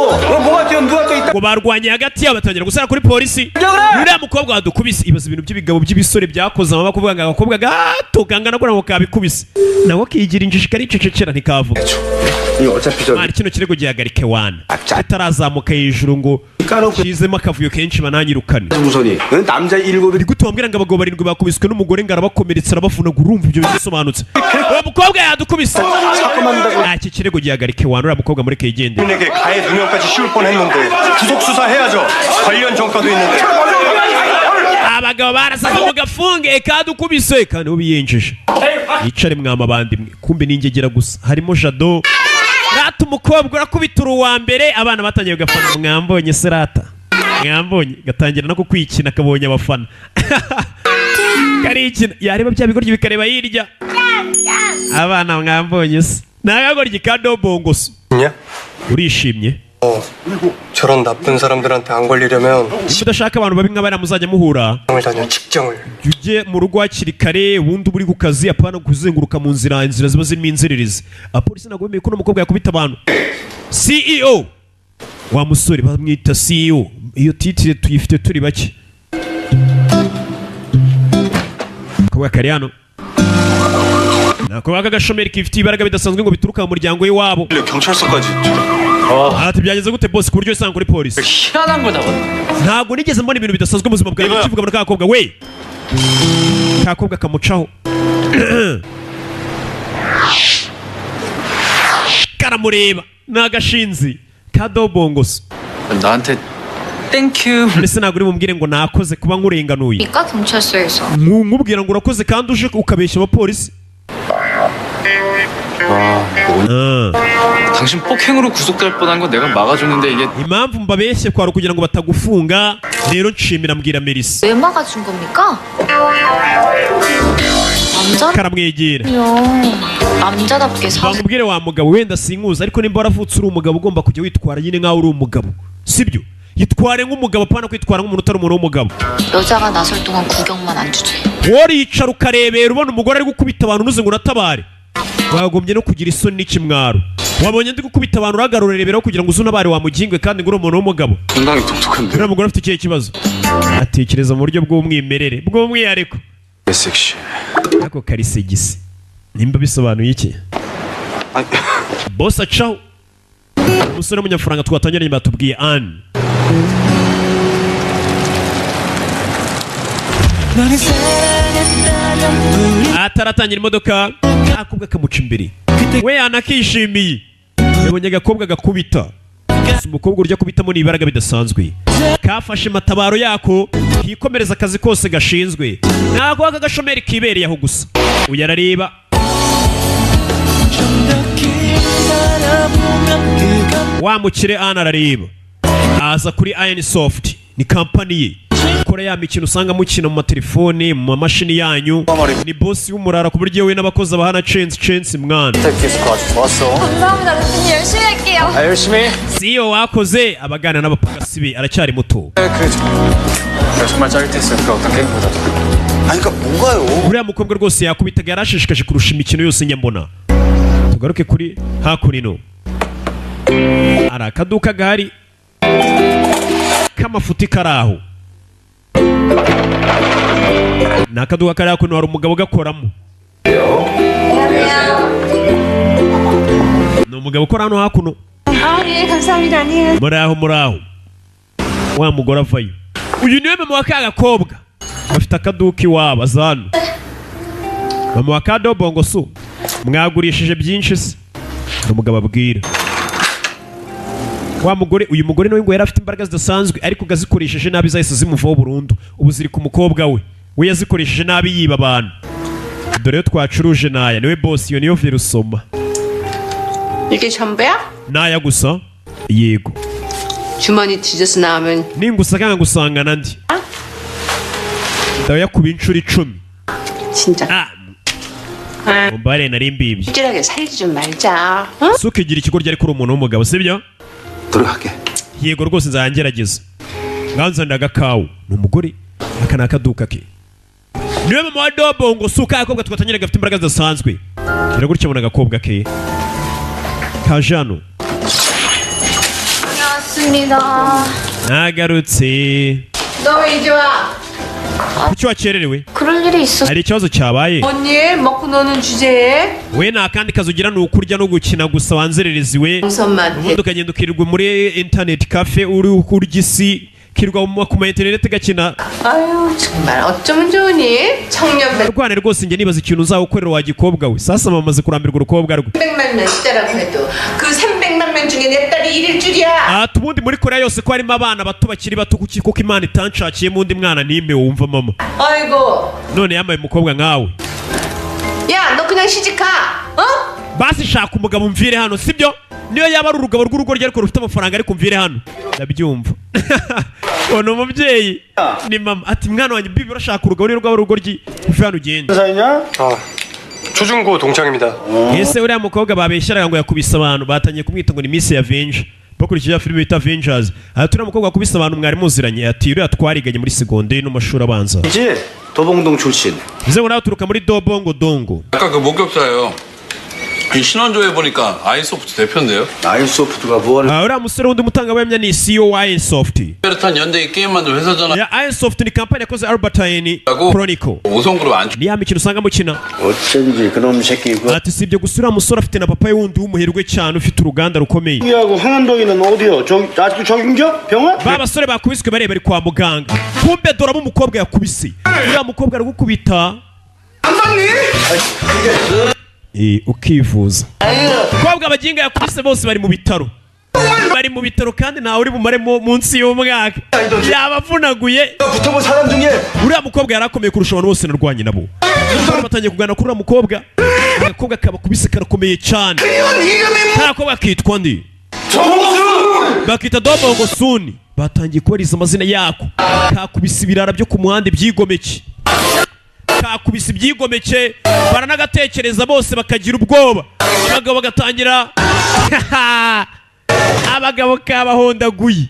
뭐가 뛰어 누가 또 있다. ngo barwanye hagati yabo batangira gusara kuri polisi. uriya mukobwa wadukubise. ibaza ibintu by'ibigabo by'ibisore byakoze amababa kuvuga ngo agakobwa gato kangana ko nako kabikubise nawe akigira injiji karicecekera ntikavuga. 어차피 저 mari kino kirego gihagarike wana atarazamuka hejuru ngo kizemo akavuyo kenshi bananyirukane. 무선이 남자 7이 ni gute wambwira ngo abagabo 7 bakubiswe n'umugore ngo arabakomeretsa arabavunagura? urumva ibyo bisobanutse? uwo mukobwa yadukubise. iki kirego gihagarike wana. uriya mukobwa mureke yigendere. 에게 가해 누명까지 씌울 뻔했는데 구속 수사해야죠. 관련 전과도 있는데. abagabo barasaga mu gafunge kadukubise kandi bo biyenjeje. yicare mwamabandi mwe kumbe n'ingegera gusa harimo Jado. rata umukobwa urakubita uwa mbere abana batangiye gafana. mwambonye serata mwambonye gatangira no kukwikina kabonye abafana. karikina yareba bya bigoryi bikareba hirya. abana mwambonye se nagagoryi kadobongo se. 냐? urishimye? 저런 나쁜 사람들한테 안 걸리려면 udashaka abantu babi nk'abariya muzajya muhura 직장을 다녀 직장을. ujye mu rugo hakiri kare wundi uba uri ku kazi apana kuzenguruka mu nzira ziba zirimo inzererezi. Abapolisi ntabwo bemeye ko uno mukobwa yakubita abantu. CEO wa musore bamwita CEO, iyo titire tuyifite turi bake. Akobwa kari hano nakobwa k'agashomeri kifite ibaraga bidasanzwe ngo bituruka mu muryango w'iwabo. 경찰서까지. ati byagenze gute boss ku buryo usanga kuri polisi? 희한한 거 나왔네. ntabwo nigeze mbona ibintu bidasanzwe mu buzima bwawe kivuga muri kakobwa we. Kakobwa kamucaho karamureba nagashinzi kadobongoso. 나한테 땡큐. mbese ntabwo uri bumubwire ngo nakoze kuba nkurenganuye. 그러니까 경찰서에서 nkubwira ngo urakoze kandi uje ukabeshya abapolisi. 당신 폭행으로 구속될 뻔한 건 내가 막아줬는데 이게 impamvu mbabeshye kwari ukugira ngo batagufunga. rero nshimira mbwira Melissa. 왜 막아준 겁니까? karamwegera 남자답게 사. bamubwire wa mugabo wenda sinkuzi ariko nimba waravutse uri umugabo ugomba kujya witwara nyine nkaho uri umugabo sibyo? yitware nk'umugabo apana kwitwara nk'umuntu utari umuntu w'umugabo. 여자가 나설 동안 구경만 안 주지. waricara ukarebera ubona umugore ari gukubita abantu unuze ngo unatabare. wagombye no kugira isoni n'ikimwaro. wabonye ndi gukubita abantu uragarura reberaho kugira ngo uzunabare wamugingwe kandi ngo uri umuntu w'umugabo. 상당히 독특한데. uriya mugore afite ikihe kibazo? atekereza mu buryo bw'umwimerere bw'umwihariko. 섹시. ako karisegisi nimba bisobanuye iki? boss acaho umusore w'umunyamafaranga twatangiranye batubwiye Anne. ataratangira imodoka akobwa kamuca imbere we yanakishimiye yabonye agakobwa gakubita. umukobwa urya kubitamo n'ibaraga bidasanzwe kafashe matabaro yako kikomereza akazi kose gashinzwe. ntabwo aka gashomeri kibereye aho gusa uyu arareba wamukire Anne arareba aza kuri Iron Soft ni kampani ye ikora ya mikino usanga mukina mu matelefone mu mamashini yanyu. ni boss w'umurara ku buryo we n'abakozi abahana chance mwana. 감사합니다. 대표님 열심히 할게요. 열심히. CEO wakoze abagana n'abapagasi be aracyari muto. 정말 짜릿했어요. 그 어떤 게임보다도. 아니 그러니까 뭐가요? uriya mukobwa rwose yakubitaga yarashishikaje kurusha imikino yose njya mbona. tugaruke kuri hakurino hari akaduka gahari k'amafuti kari aho. ni akaduka kari hakuno hari umugabo ugakoramo. ni umugabo ukora hano hakuno. 예, 감사합니다. 안녕히 muri aho wa mugore avayo. uyu niwe mama wa ka gakobwa bafite akaduka iwabo aza hano. mama wa kadobongo so mwagurishije byinshi se? ni umugabo abwira wa mugore. uyu mugore nawe ngo yari afite imbaraga zidasanzwe ariko gazikoresheje nabi zahise zimuvaho burundu. ubu ziri ku mukobwa we yazikoresheje nabi yiba abantu. dore yo twacuruje naya niwe boss. iyo niyo virusoma 이게 전부야? naya gusa. yego 주머니 뒤져서 나오면 ningusa kanga gusangana ndi ndayakuba inshuro 10. 진짜 mumbare nari mbibye. 찌질하게 살지 좀 말자. 어? si ukigira ikigoryi ariko uri umuntu w'umugabo sibyo? 들어갈게. yego rwose nzagerageza. nganzanira agakawu. ni umugore aka ni akaduka ke. niwe mama wa dobongo si ukakobwa twatangiraga gafite imbaraga zidasanzwe. kira gutya abona agakobwa ke kaje hano. 왔습니다. nagarutse. 너 왜 이제 와? kuki wakererewe? 그럴 일이 있었어. hari ikibazo cyabaye? 뭔 일? 먹고 노는 주제에 we nta kandi kazi ugira ni ukurya no gukina gusa wanzerereziwe. 정선만테 ubundi ukagenda ukirirwa muri internet cafe uri kurya isi kirirwa ku ma internet gakina. 아유 정말 어쩌면 좋으니? 청년 rwane rwose njye nibaza ikintu uzawukorera wa gikobwa we. sasa mamaze kurambirwa urukobwa rwe. 300만 명 시대라고 해도 그 300만 명 중에 내 딸이 1일 줄이야. ubundi muri korea yose ko harimo abana bato bakiri bato kuko imana itanshakiye undi mwana n'imwe wumva mama. 아이고 none yambaye umukobwa nkawe. 야 너 그냥 시집 가. 어? basi shaka umugabo mvire hano sibyo? niyo yaba ari urugabo rw'urugo rye ariko rufite amafaranga ariko mvire hano. ndabyumva. ni umubyeyi ni mama ati mwana wanjye bibi urashaka urugabo rw'urugo urugo rye uve hano ugende. 초중고 동창입니다. ese uriya mukobwa babeshyaraga ngo yakubise abantu batangiye kumwita ngo ni Miss Yavenje. bakurikije filime bita Avengers. Turiya mukobwa wakubise abantu mwari muziranye ati uriya twariganye muri segonderi no mashuri abanza. 이제 도봉동 출신. Bize ngo nawe turuka muri Dobongo Dongo. 아까 그 목격자예요. 이 신원조회 보니까 아이소프트 대표인데요. 아이소프트가 뭘? uriya musore wundi umutangabuhamya ni CEO wa Airsoft. 베르탄 연대기 게임 만든 회사잖아. Ya Airsoft ni kampani yakoze Albertine Chronicle. 오성그룹 안 Ni ya mikino usanga mukina. 어쩐지 그놈 새끼고. Ati sibyo gusa uriya musore afite na papa wundi w'umuherwe cyane ufite uruganda rukomeye. 하고 황한동이는 어디요? 아직도 적인겨? 병원? Ba basore bakubiswe bareba bari kwa muganga. Kumbe doramo umukobwa yakubise. Uriya mukobwa aragukubita. Ukivuza. Umukobwa abaginga yakubise bose bari mu bitaro. Bari mu bitaro kandi ntawe uri bumare munsi y'umwaka. Yabavunaguye. 붙어본 사람 중에 Uriya mukobwa yarakomeye kurusha abantu bose narwanye nabo. Batangiye kugana kuri uriya mukobwa. Agakobwa kabakubise karakomeye cyane. Agakobwa kitwa ndi. Bakita Dobongo Suni. Batangiye kubariza amazina yako. Kakubise ibirara byo ku muhanda byigomeke. Kakubise ibyigomeke baranagatekereza bose bakagira ubwoba. Abagabo bagatangira abagabo kabahondaguye.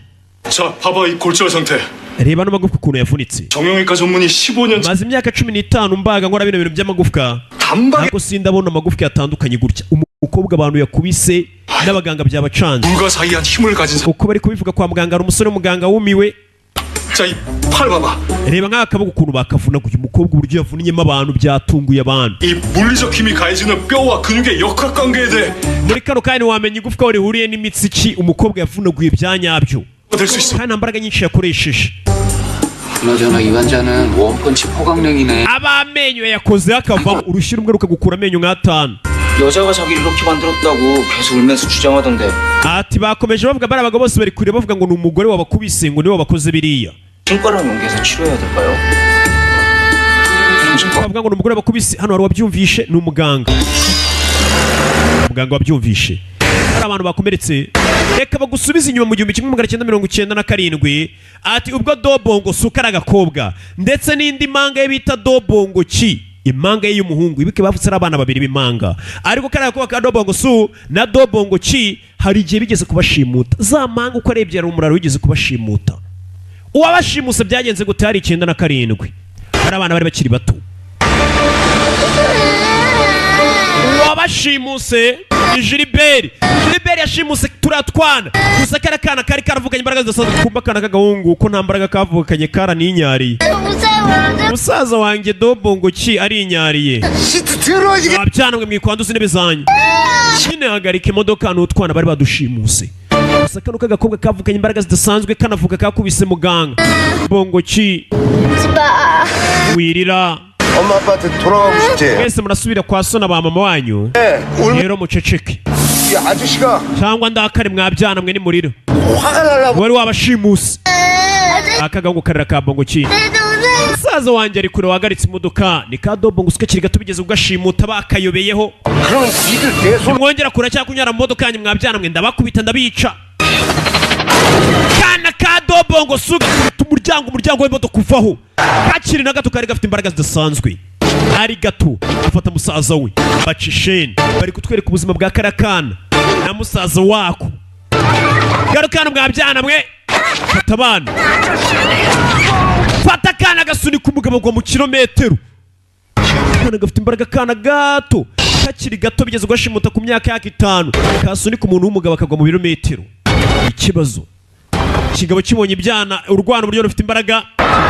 자, 봐봐 이 골절 상태. Reba n'amagufwa ukuntu yavunitse. 정형외과 전문의 15년 Maze imyaka 15 mbaga nkora bino bintu by'amagufwa. 단박에 Ntabwo sindabona amagufwa yatandukanye gutya. Umukobwa abantu yakubise n'abaganga byabacanze. 불가사의한 힘을 가진 사. Uko bari kubivuga kwa muganga ari umusore w'umuganga wumiwe. 자, 이 팔 봐봐. Reba nk'akaboko ukuntu bakavunaguye umukobwa uburyo yavunyemo abantu byatunguye abantu. 이 물리적 힘이 가해지는 뼈와 근육의 역학관계에 대해 Muri kano kandi wamenya igufwa aho rihuriye n'imitsi ki umukobwa yavunaguye byanyabyo. 될수 있어. Kandi nta mbaraga nyinshi yakoresheje. 그나저나 이 환자는 원펀치 포강령이네. Abamenyo yakoze akavamo urushyi rumwe rukagukura amenyo nk'atanu. 여자가 자기를 이렇게 만들었다고 계속 울면서 주장하던데. Ati bakomeje bavuga bari abagabo bose bari kure bavuga ngo ni umugore wabakubise ngo niwe wabakoze biriya. 신과랑 연계해서 치료해야 될까요? Bavuga ngo ni umugore wabakubise hano hari wabyumvishe ni umuganga. Umuganga wabyumvishe. Hari abantu bakomeretse reka bagusubize inyuma mu 1997. Ati ubwo Dobongo Suka ari agakobwa ndetse n'indi manga ye bita Dobongo Chi. Imanga ye y'umuhungu ibike bavutse ari abana babiri b'imanga. Ariko kariya ko ka Dobongo Su na Dobongo Chi hari igihe bigeze kubashimuta. Za manga uko arebye ari umuraro wigeze kubashimuta. Uwabashimuse byagenze gute hari 97. Hari abana bari bakiri bato. Uwabashimuse ni Gilbert yashimuse turatwana gusa kara kana kari karavukanye imbaraga zidasanzwe kumba kana kagahungu ko nta mbaraga kavukanye kara ninyariye. Musaza wanjye Dobongo Chi ari inyariye. Abyanamwe mwikwanduze intebe zanyu. Shine hagarika imodoka n'utwana bari badushimuse. Gusa kano kagakobwa kavukanye imbaraga zidasanzwe kanavuga kakubise muganga. Dobongo Chi wirira. 엄마 아빠한테 돌아가고 싶지? Mwese murasubira kwa so na ba mama wanyu. Rero muceceke. 이 아저씨가 Cyangwa ndakare mwabyana mwe ni muriro. 화가 날라고. Wari wabashimuse. Akagahungu karira ka Bongo Chi. Musaza wanjye ari kure wagaritse imodoka ni ka Dobongo Suka kiri gato bigeze ugashimuta bakayobeyeho. 그러면 니들 내 손. Mwongera kure cyangwa kunyara mu modoka yanyu mwabyana mwe ndabakubita ndabica. Kana ka Dobongo Suka umuryango w'imodoka uvaho. Kakiri na gato kari gafite imbaraga zidasanzwe. Ari gato afata musaza we bacisheni bari kutwereka ubuzima bwa karakana na musaza wako. Garukana mwabyana mwe fata abana. Fata kana gasunika umugabo ngo mu kilometero. Kana gafite imbaraga kana gato kakiri gato bigeze ugashimuta ku myaka yaka 5 kasunika umuntu w'umugabo akagwa mu birometero. Ikibazo kigabo kibonye ibyana urwana uburyo rufite imbaraga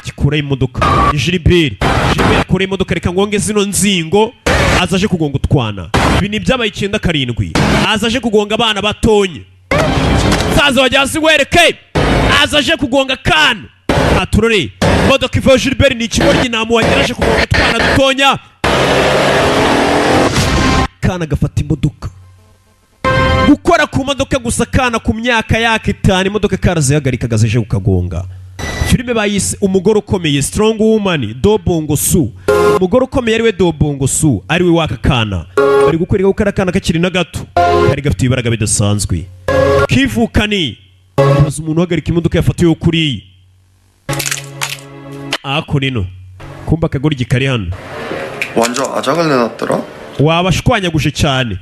gikura imodoka. Gilbert akora imodoka reka ngonge zino nzingo azaje kugonga utwana. Ibi ni byabaye 97 azaje kugonga abana batonye. Saza wajyasi wereke azaje kugonga kana aturore imodoka iva Gilbert ni ikigoryi namuwageraje kugonga utwana dutonya. Kana gafata imodoka gukora ku modoka gusa kana ku myaka yaka 5 imodoka karazihagarika gazeje kukagonga. Filime bayise umugore ukomeye Strong Woman Dobongo Su. Umugore ukomeye ariwe Dobongo Su ariwe waka kana. Bari gukwereka gukara kana kakiri na gato kari gafite ibaraga bidasanzwe. Kivukani baza umuntu uhagarika imodoka yafatiwe kuri ako nino kumba kagoryi kari hano 완전 아작을 내놨더라. wabashwanyaguje cyane.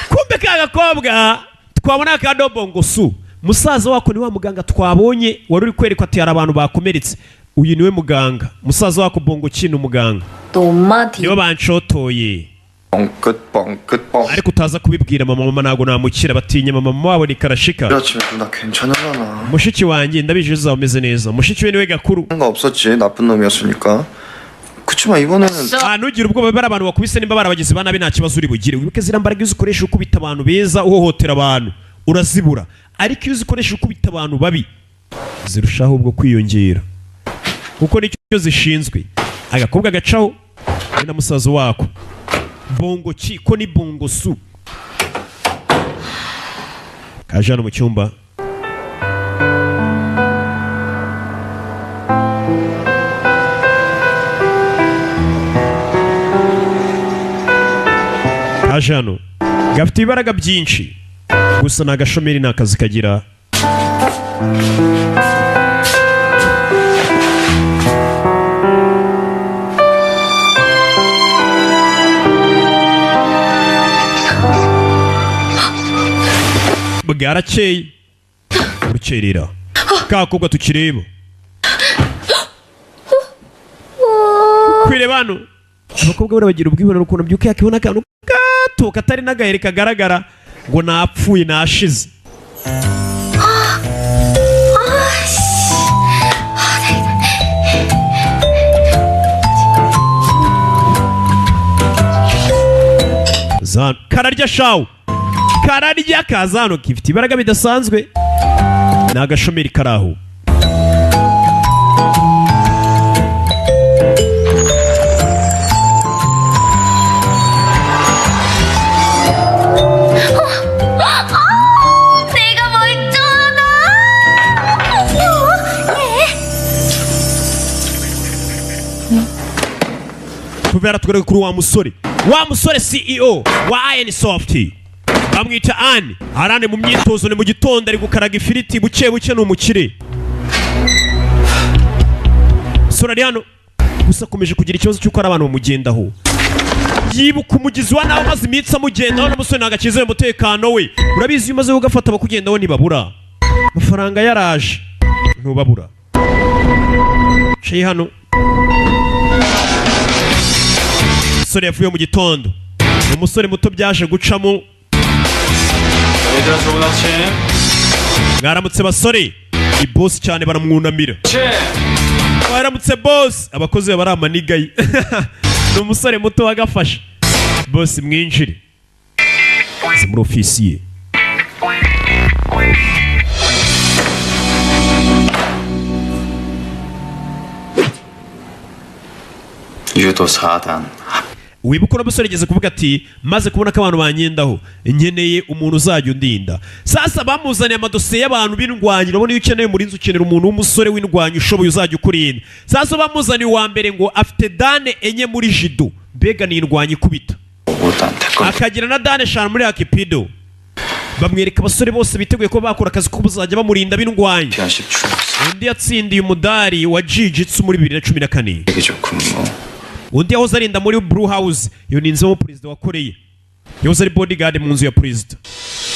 Kumbe ka gakobwa twabona ka Dobongo Su musaza wako ni wa muganga twabonye wari uri kwerekwa ati hari abantu bakomeretse. Uyu niwe muganga. Musaza wako Bongo Chi ni umuganga. 너 엄마 뒤 Nibo banshotoye. 뻥끗 ariko utaza kubibwira mama ntago namukira batinya mama wabo ni karashika. 그렇지 누나 괜찮아잖아. Mushiki wanjye ndabizi uzaba umeze neza. Mushiki we niwe gakuru. 상관 없었지 나쁜 놈이었으니까. 그치만 이번에는 ntugire ubwoba bari abantu bakubise nimba barabagize bana be nta kibazo uri bugire. Wibuke zira mbaraga uzikoresha ukubita abantu beza uhohotera abantu urazibura, ariko iyo uzikoresha ukubita abantu babi zirushaho ubwo kwiyongera kuko nicyo zishinzwe. Agakobwa gacaho na musaza wako Bongo Chi ko ni Bongo Su kajana mu cyumba. Kajano gafite ibaraga byinshi gusa na gashomeri nakazi kagira. bwarakeye urukerera kakobwa tukireba kwire bano abakobwa bari bagira ubwibone ukuntu byuka yakibona akantu gato katari n'agahere kagaragara ngo napfuye nashize. Kararya shawu kararya kazano kifite ibaraga bidasanzwe ni agashomeri karaho. 내가 멀쩡하다. tuvera tugarega kuri wa musore CEO wa Iron Soft bamwita Anne. Arane mu myitozo ni mu gitondo ari gukaraga ifiriti buke buke n'umukire. Sorariano gusa komeje kugira ikibazo cy'uko ari abantu bamugendaho. Yibuka umugizi wa nawe maze imitsi amugendaho n'umusore nagakize umutekano we. Urabizi umaze ugafata abakugendaho ntibabura. Amafaranga yaraje ntubabura. Cye hano umusore yavuye mu gitondo. Umusore muto byaje gucamo. 얘들아 좋은 아침. Mwaramutse basore. Ni boss cyane baramwunamira. Mwaramutse boss. Abakozi bari amanigayi. Ni umusore muto wagafasha. Boss mwinjire. Si muri ofisi ye. 유도 4단. Wibuka umusore yageze kuvuga ati maze kubona ko abantu banyendaho nkeneye umuntu uzajya undinda. Sasa bamuzaniye amadosiye y'abantu b'indwanyi. Urabona iyo ukeneye umurinzi ukenera umuntu w'umusore w'indwanyi ushoboye uzajya ukurinda. Sasa bamuzaniye uwa mbere ngo afite dane enye muri jido. Mbega ni indwanyi ikubita. Akagira na dane 5 muri Akipido. Bamwereka abasore bose biteguye ko bakora akazi ko bazajya bamurinda b'indwanyi. Undi yatsindiye umudari wa Jiu-Jitsu muri 2014. Undi yahoze arinda muri Blue House. Iyo ni inzu perezida wa Korea. Yahoze ari bodyguard mu nzu ya perezida.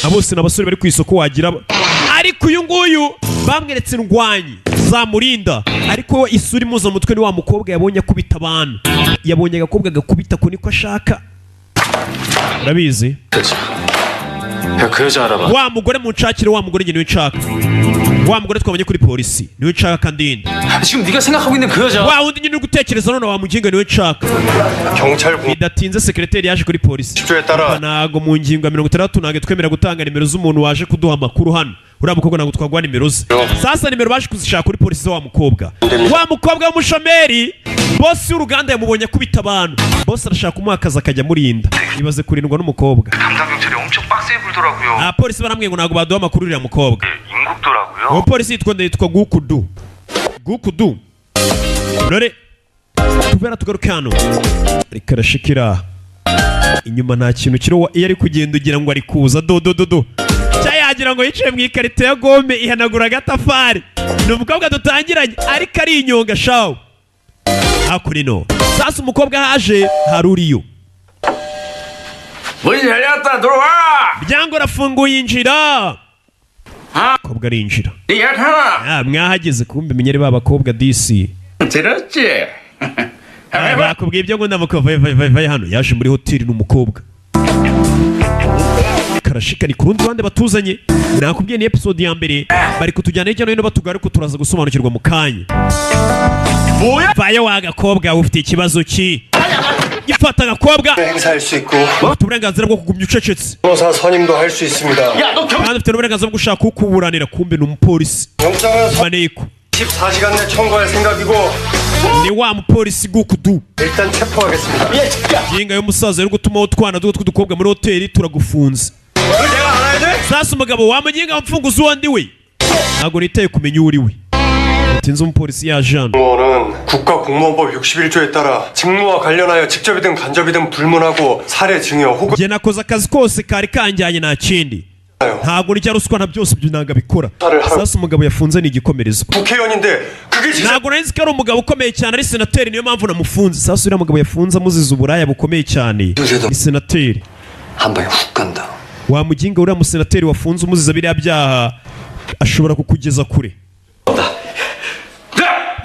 Abose n'abasore bari ku isoko wagira. Ariko uyu nguyu bamweretse indwanyi zamurinda. Ariko isuri muza mutwe ni wa mukobwa yabonye akubita abantu. Yabonye agakobwa gakubita ko niko ashaka. Urabizi? 그 여자 알아봐. Wa mugore munshakire wa mugore nge niwe nshaka. Wa mugore twabonye kuri polisi niwe nshaka kandi 지금 네가 생각하고 있는 그 여자. wa undi nyine gutekereza none wa muginga niwe nshaka. 경찰 Bidatinze secretary yaje kuri polisi. 10조에 따라 Nago mu ngingo ya 60 nage twemera gutanga nimero z'umuntu waje kuduha makuru hano. Uriya mukobwa nago twagwa nimero ze. Sasa nimero baje kuzishaka kuri polisi wa mukobwa. Wa mukobwa w'umushomeri boss y'uruganda yamubonye kubita abantu. Boss arashaka kumuha akazi akajya murinda. Ibaze kurindwa n'umukobwa. 담당 경찰이 엄청 빡세게 굴더라고요. Polisi baramwe ngo nago baduha makuru uriya mukobwa. 인국도라고요. Uwo polisi yitwa Gukudu. Gukudu. Nore tuvera tugaruka hano. Reka rashikira. Inyuma nta kintu kiro iyo ari kugenda ugira ngo ari kuza do. Cyayagira ngo yicaye mu ikarito ya gome ihanagura agatafari. Ni umukobwa dutangiranye ariko ari inyonga shawo. Hakurino. Sasa umukobwa haje haruriyo. 문 열렸다 들어와. Muryango rafunguye injira. abakobwa arinjira mwahageze kumbe menyere ba bakobwa disi bakubwiye ibyo ngo ndamukova vaye hano yaje muri hoteli n'umukobwa karashikani ku rundi ruhande batuzanye nakubwiye ni episode ya mbere bari kutujyana hirya no hino batugara ariko turaza gusobanukirwa mu kanya vayo wa gakobwa ufite ikibazo ki gifata agakobwa 행사할 수 있고 ufite uburenganzira bwo kugumya ucecetse 변호사 선임도 할 수 있습니다. kandi ufite n'uburenganzira bwo gushaka ukuburanira kumbe ni umupolisi 영장은 maneko 14시간 내 청구할 생각이고 ni wa mupolisi gukudu 일단 체포하겠습니다. yinga y'umusaza yo gutuma utwana duto tw'udukobwa muri hoteli turagufunze 내가 알아야 돼? sasa umugabo wamuginga mfunguzi uwo ndi we ntabwo nitaye kumenya uri we utinze umupolisi yaje hano 공무원은 국가공무원법 61조에 따라 직무와 관련하여 직접이든 간접이든 불문하고 사례 증여 혹은 njye nakoze akazi kose kari kanjyanye nta kindi ntabwo n'icya ruswa na byose ibyo ntabwo abikora sasa umugabo yafunze ni igikomerezo 국회의원인데 그게 진짜 ntabwo nari nzi ko ari umugabo ukomeye cyane ari senateri niyo mpamvu namufunze sasa uriya mugabo yafunze amuziza uburaya bukomeye cyane ni senateri 한 방에 훅 간다. wamuginga uriya musenateri wafunze umuziza biriya byaha ashobora kukugeza kure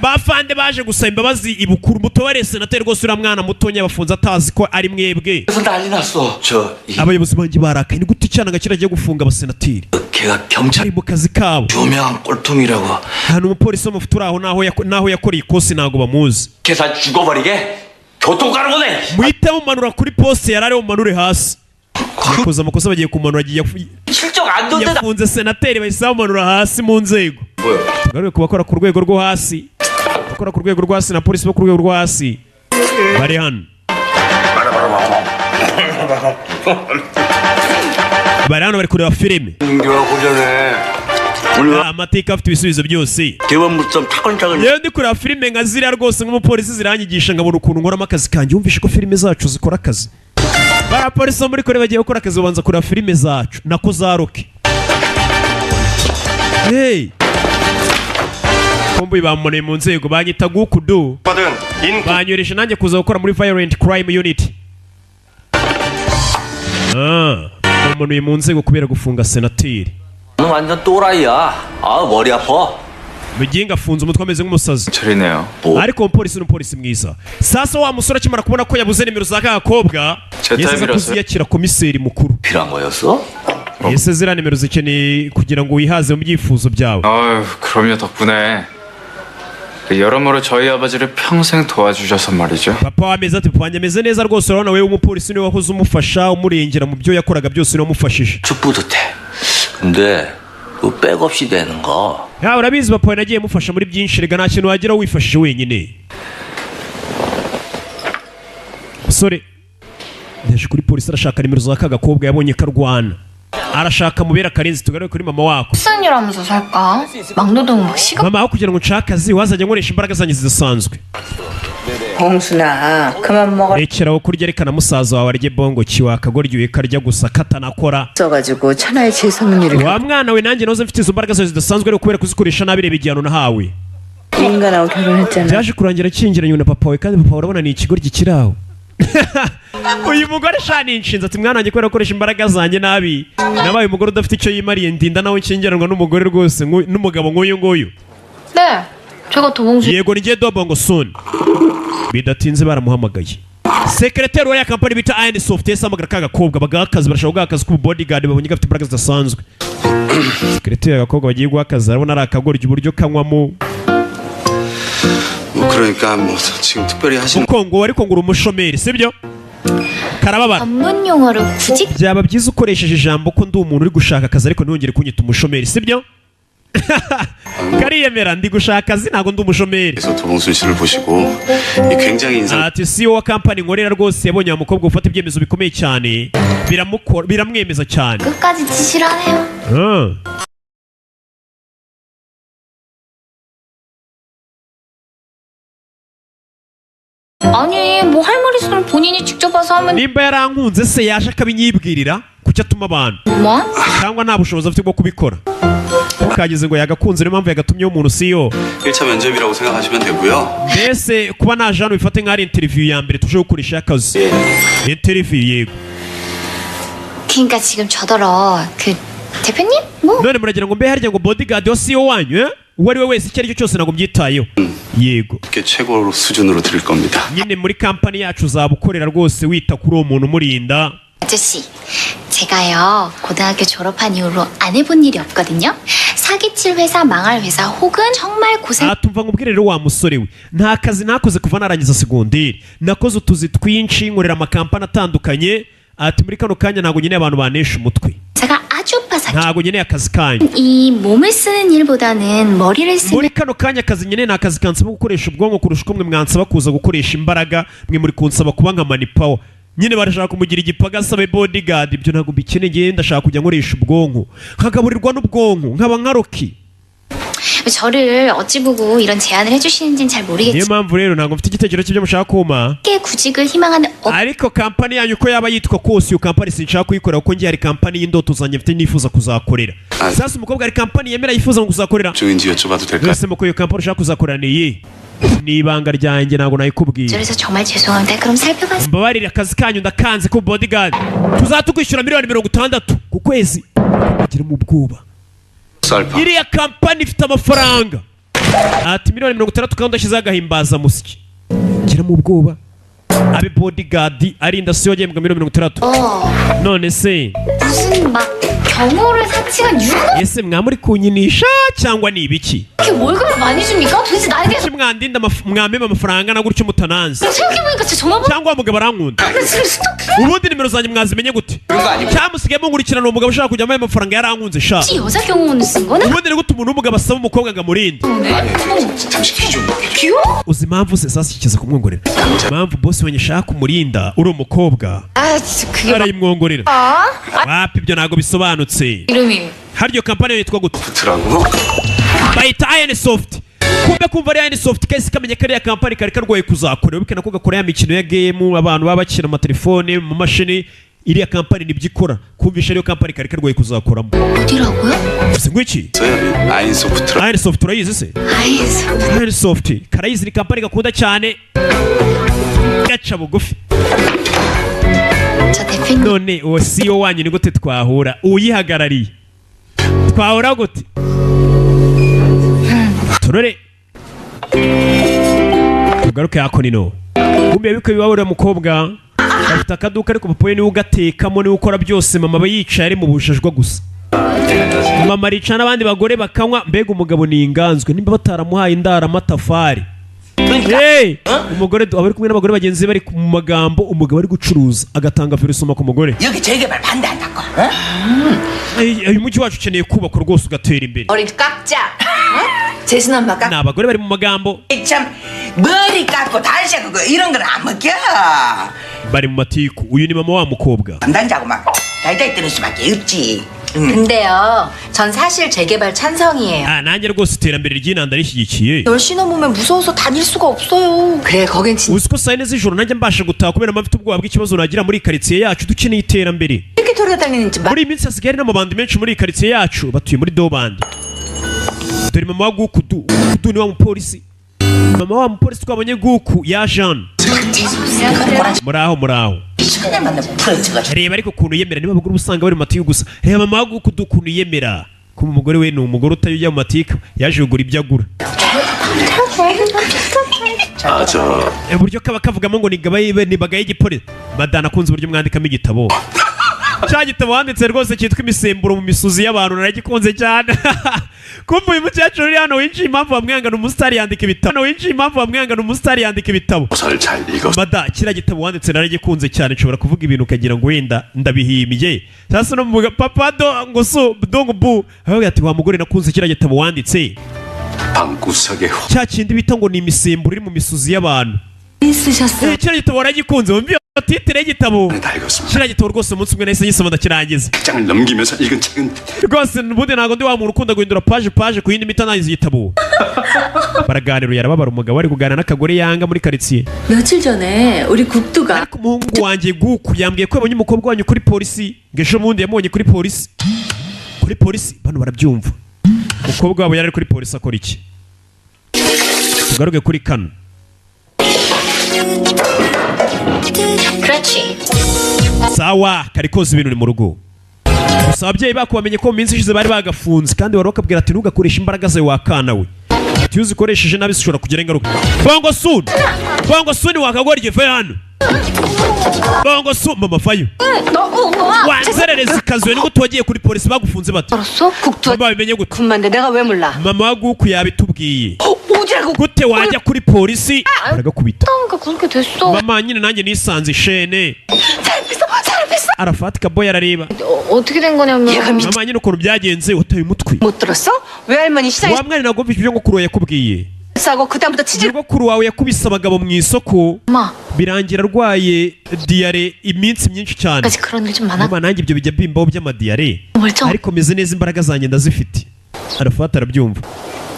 bafande baje gusaba imbabazi ibukuru mutobare senateri rwose uriya mwana mutonya bafunze atazi ko ari mwebwe 그래서 난리 났어. abayobozi banjye barakaye ni gute icyana kiragiye gufunga abasenateri 걔가 경찰 ari mu kazi kabo 유명한 꼴통이라고. hano umupolisi w'amafuti uri aho naho yakoreye ikosi ntabwo bamuzi 계산 죽어버리게 교통 가는 거네. muhite mumanura kuri poste yari ariho mumanure hasi yakoze amakosa bagiye kumanura 실적 안 좋은데 yafunze senateri bahise bamanura hasi mu nzego tugaruke ku bakora ku rwego rwo hasi bakora ku rwego rwo hasi na polisi bo ku rwego rwo hasi bari hano bari hano bari kureba filime amateka afite ibisubizo byose 대원물점 차근차근. yewe ndi kureba filime nka ziriya rwose nk'umupolisi ziranyigisha nkabona ukuntu nkoramo akazi kanjye wumvishe ko filime zacu zikora akazi bariya polisi bo muri kore bagiye gukora akazi babanza kureba filime zacu nako za roke hey kumbuye bamuneye mu nzego banyita gukudu banyoresha nanjye kuza gukora muri violent crime unit bamunuye mu nzego kubera gufunga senateri 너 완전 또라이야. 아 머리 아파. muginga afunze umutwe ameze nk'umusazi 저리네요. ariko umupolisi ni umupolisi mwiza sasa wa musore akimara kubona ko yabuze nimero za kagakobwa yeseza kuziyakira komiseri mukuru 필요한 거였어? ese ziriya nimero zikeneye kugira ngo wihaze mu byifuzo byawe 아유, 그럼요 덕분에 여러모로 저희 아버지를 평생 도와주셔서 말이죠. papa wameze ati papa wanjye ameze neza rwose urabona wewe umupolisi niwe wahoze umufasha umurengera mu byo yakoraga byose niwe wamufashije 뿌듯해. 근데 그 백없이 되는 거. ya urabizi papa we nagiye mufasha muri byinshi rega nta kintu wageraho wifashije wenyine musore yaje kuri polisi arashaka nimero za kagakobwa yabonye karwana arashaka mubera karenzi tugaruke kuri mama wako 무슨 일 하면서 살까? 막노동 막 시간 mama aho kugira ngo nshake akazi wazajya nkoresha imbaraga zanjye zidasanzwe 홍순아 그만 먹어 rekeraho kurya reka na musaza wawe arye bongo ki wakagoryoye karya gusa katanakora 써가지고 천하의 재성은 일을 wa mwana we nanjye noze mfite izo mbaraga zawe zidasanzwe ariko kubera kuzikoresha nabi reba igihano nahawe 인간하고 결혼했잖아 byaje kurangira akingiranye na papa we kandi papa urabona ni ikigoryi kiri aho uyu mugore shani inshinze ati mwana wanjye kubera gukoresha imbaraga zanjye nabi nabaye umugore udafite icyo yimariye ndinda nawe nkingiranwa n'umugore rwose n'umugabo nk'uyu nguyu 네 제가 도봉주 yego ni ngiye dobongo soon bidatinze baramuhamagaye sekreteri wa ya kampani bita Iron Soft yasamagara kagakobwa bagaha akazi barashaka guha akazi k'ububodyguard babonye gafite imbaraga zidasanzwe sekreteri y'agakobwa bagiye guha akazi arabona ari akagoryi uburyo kanywamo 그러니까 뭐 지금 특별히 하시는 ukongo ariko ngo uri umushomeri sibyo karababara 전문 용어를 굳이 byaba byiza ukoresheje ijambo ko ndi umuntu uri gushaka akazi ariko ntiyongere kunyita umushomeri sibyo kariyemera ndi gushaka akazi ntabwo ndi umushomeri 그래서 도봉순 씨를 보시고 굉장히 인상 ati CEO wa kampani nkorera rwose yabonye wa mukobwa ufata ibyemezo bikomeye cyane biramwemeza cyane 끝까지 지시를 하네요. 아니 뭐 할 말 있으면 본인이 직접 와서 하면 nimba yarankunze se yaje akabinyibwirira kuki atuma abantu 뭐? cyangwa nta bushobozi afite bwo kubikora ukageze ngo yagakunze niyo mpamvu yagatumyeho umuntu CEO 1차 면접이라고 생각하시면 되고요. mbese kuba naje hano bifate nk'ari interview ya mbere tuje gukoresha akazi interview yego 그러니까 지금 저더러 그 대표님? 뭐? none muragira ngo mbe harya ngo bodyguard wa CEO wanyu uwo ari we wese icyo ari cyo cyose ntabwo mbyitayeho yego 최고 수준으로 드릴 겁니다. nyine muri kampani yacu uzaba ukorera rwose wita kuri uwo muntu umurinda. 아저씨, 제가요 고등학교 졸업한 이후로 안 해본 일이 없거든요. 사기칠 회사, 망할 회사, 혹은 정말 고생. tumva nkubwire rero wa musore we nta kazi nakoze kuva narangiza segonderi, nakoze utuzi twinshi nkorera amakampani atandukanye. ati muri kano kanya ntabwo nyine abantu banesha umutwe, 제가 아주 빠삭. ntabwo nyine akazi kanyu. 이 몸을 쓰는 일보다는 머리를 쓰는. muri kano kanya akazi nyine ni akazi kansaba gukoresha ubwonko kurusha uko mwe mwansaba kuza gukoresha imbaraga. mwe muri kunsaba kuba nka manipawa. nyine barashaka kumugira igipaga asabe bodyguard, ibyo ntabwo mbikeneye. ndashaka kujya nkoresha ubwonko, nkagaburirwa n'ubwonko, nkaba nka Rocky. 저를 어찌 보고 이런 제안을 해주시는지는 잘 niyo 모르겠지만 mpamvu rero ntabwo mfite igitekerezo cy'ibyo mushaka kumpa, 구직을 희망하는 ariko kampani yanyu uko yaba yitwa kose iyo kampani sinshaka kuyikora, kuko ngiye hari kampani y'indoto zanjye mfite nifuza kuzakorera. sasa umukobwa hari kampani yemera yifuza ngo kuzakorera. 중인지 여쭤봐도 될까? mwese muko iyo kampani ushaka kuzakorera ni iyi? ni ibanga ryanjye ntabwo nayikubwiye. 그래서 정말 죄송합니다. 그럼 살펴봤습니다. mbabarire akazi kanyu ndakanze ko bodyguard. tuzatugwishyura $60,000 ku kwezi. kugira mu bwoba iriya kampani ifite amafaranga. ati $60,000 kandi udashyizeho agahimbaza musyi. gira mu bwoba abe bodyguard arinda siyo agembwa $60,000. none se 무슨 막 경호를 사칭한 유혹? ese mwamuri kunyinisha cyangwa ni ibiki? 이렇게 월급을 많이 줍니까? 도대체 나에 대해서 mwandinda mwamema amafaranga na gutyo mutananze, 생각해보니까 진짜 전화번호. cyangwa umugabo arankunda. 지금 스토킹. ubundi nimero zanjye mwazimenye gute? cyamusigayemo nkurikirana umugabo ushaka kujya amuha amafaranga yarankunze sha. 혹시 여자 경호원을 쓴 거는? ubundi ni gute umuntu w'umugabo asaba umukobwa ngo amurinde? 잠시 귀 좀. 귀여워? uzi impamvu se sasa ikiza kumwongorera? impamvu bosi wenye shaka umurinda uri umukobwa 아 진짜 그게 arayimwongorera. wapi ibyo ntabwo bisobanutse. 이름이 haryo kampani yitwa gute? 붙으라고? bayita Ironsoft. kumbe kumva ari Ironsoft kese kamenye kariya kampani kari karwaye kuzakorera, bikana ko gakora ya mikino ya game abantu baba bakina amatelefone mu mashini. iriya kampani nibyo ikora, kumvisha ariyo kampani kari karwaye kuzakoramo. 어디라고요? uzi ngwiki 아인소프트. Ironsoft urayizi se? Ironsoft karayizi, ni kampani gakunda cyane gaca bugufi. 저 대표님. none uwo CEO wanyu ni gute twahura? uyihagarariye twahura gute? turore tugaruke hako nino. kumbe biko bibaburira mukobwa afite akaduka ariko papa we niwe ugatekamo, niwe ukora byose. mama aba yicaye ari mu bujajwa gusa. mama aricara n'abandi bagore bakanywa. mbega umugabo ni inganzwe, nimba bataramuhaye indara amatafari. Hey! umugore aba ari kumwe n'abagore bagenzi be bari mu magambo, umugabo ari gucuruza agatanga verisoma ku mugore. 여기 재개발 반대한다고. uyu mujyi wacu ukeneye kubakwa rwose ugatera imbere. 머리 깎자. 재순 엄마 깎. ni abagore bari mu magambo, 참 머리 깎고 달새 그거 이런 건 안 먹혀. bari mu matiku. uyu ni mama wa mukobwa. 담당자고 막 달달 뜨는 수밖에 없지. 근데요, 전 사실 재개발 찬성이에요. nanjye rwose iterambere ry'inanda rishyigikiye. 10시 넘으면 무서워서 다닐 수가 없어요. 그래, 거긴 진짜. uzi ko saa yine z'ijoro nanjye mbasha gutaha kubera mfite ubwoba bw'ikibazo nagira muri karitsiye yacu. dukeneye iterambere. 이렇게 돌아다니는지 muri iyi minsi hasigaye hari n'amabandi menshi muri iyi karitsiye yacu batuye muri dobandi. dore mama wa Guku ni wa mupolisi. mama wa mupolisi twabonye Guku ya Jean. muraho reba ariko ukuntu yemera. niba abagore usanga bari mu matiku gusa, reba mama wa Guku ukuntu yemera. kuba umugore we ni umugore utayujya mu matiku, yaje kugura ibyo agura. uburyo kaba kavugamo ngo ni bagaye igipolisi. madana akunze uburyo mwandikamo igitabo. cya gitabo wanditse rwose cyitwa imisemburo mu misuzi y'abantu, naragikunze cyane. kumva uyu mukecuru uri hano winjiye impamvu bamwihangana umusitari yandika ibitabo. mada kiriya gitabo wanditse naragikunze cyane. nshobora kuvuga ibintu ukagira ngo wenda ndabihimbye. sasa no muvuga papa do ngo so dongo bu avuga ati wa mugore nakunze kiriya gitabo wanditse. cya kindi bita ngo ni imisemburo iri mu misuzi y'abantu. kiriya gitabo waragikunze. wumva titire y'igitabo. kiriya gitabo rwose umunsi umwe nahise ngisoma ndakirangiza rwose. ubundi ntabwo ndi wa muntu ukunda guhindura paje ku yindi mita nayize igitabo. baraganira yarababara. umugabo ari kuganira n'akagore yanga muri karitsiye. 며칠 전에 우리 국두가 ariko umuhungu wanjye Guku yambwiye ko yabonye umukobwa wanyu kuri polisi. ngo ejo bundi yamubonye kuri polisi. bano barabyumva. umukobwa wabo yari ari kuri polisi akora iki? tugaruke kuri kano. 그렇지. sawa kari koza ibintu uri mu rugo. gusa ababyeyi bako bamenye ko mu minsi ishize bari bagafunze kandi wari bakabwira ati ntugakoreshe imbaraga zawe wakana we ati iyo uzikoresheje nabi zishobora kugira ingaruka. Bongo suni wakagora igive hano. Bongo suni mama fayo wanzerereza ikaziwe niko tuwagiye kuri polisi bagufunze bate. Mama bimenye gute? Mama waguku yabitubwiye gute wajya kuri polisi baragakubita. Mama nyine nanjye nisanze ishene arafatika boy arareba. 어떻게 된 거냐면 mama nyine ukuntu byagenze utaye umutwe. 못 들었어? 외할머니 시장에 wa mwana nagomba ibyo ngokuru yakubwiye. 싸고 그다음부터 치질 nyogokuru wawe yakubise abagabo mu isoko birangira arwaye diare iminsi myinshi cyane. 아직 그런 일 좀 많아? mama nanjye ibyo bijya bimbaho by'amadiyare ariko meze neza imbaraga zanjye ndazifite. arafata arabyumva.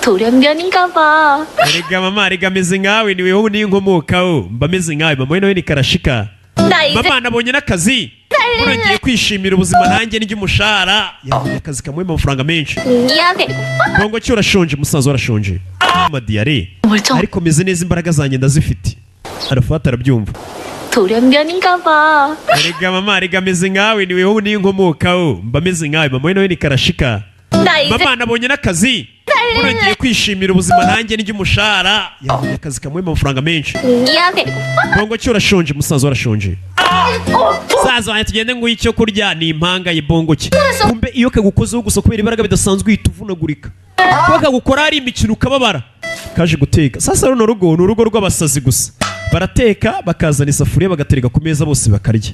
돌연변인가 봐. erega mama erega meze nkawe ni wewe n'inkomokaho mba meze nkawe mama we nawe ni karashika. mama nabonye n'akazi ngiye kwishimira ubuzima nanjye n'iby'umushahara yabonye akazi kamuha amafaranga menshi. bongo cyo urashonje musaza urashonje amadiyare ariko meze neza imbaraga zanjye ndazifite. arafata arabyumva. 돌연변인가 봐. erega mama erega meze nkawe ni wewe n'inkomokaho mba meze nkawe mama we nawe ni karashika. mama nabonye n'akazi ngiye kwishimira ubuzima nanjye n'iby'umushahara yabonye akazi kamuha amafaranga menshi. bongo cyo urashonje musaza urashonje saza wanjye tugende ngo icyo kurya ni impanga ye bongo cye. kumbe iyo kagukozeho gusa kubera imbaraga bidasanzwe uhita uvunagurika kuba kagukora ari imikino ukababara. kaje guteka sasa runo rugo ni urugo rw'abasazi gusa barateka bakazana isafuriya bagatereka ku meza bose bakarya.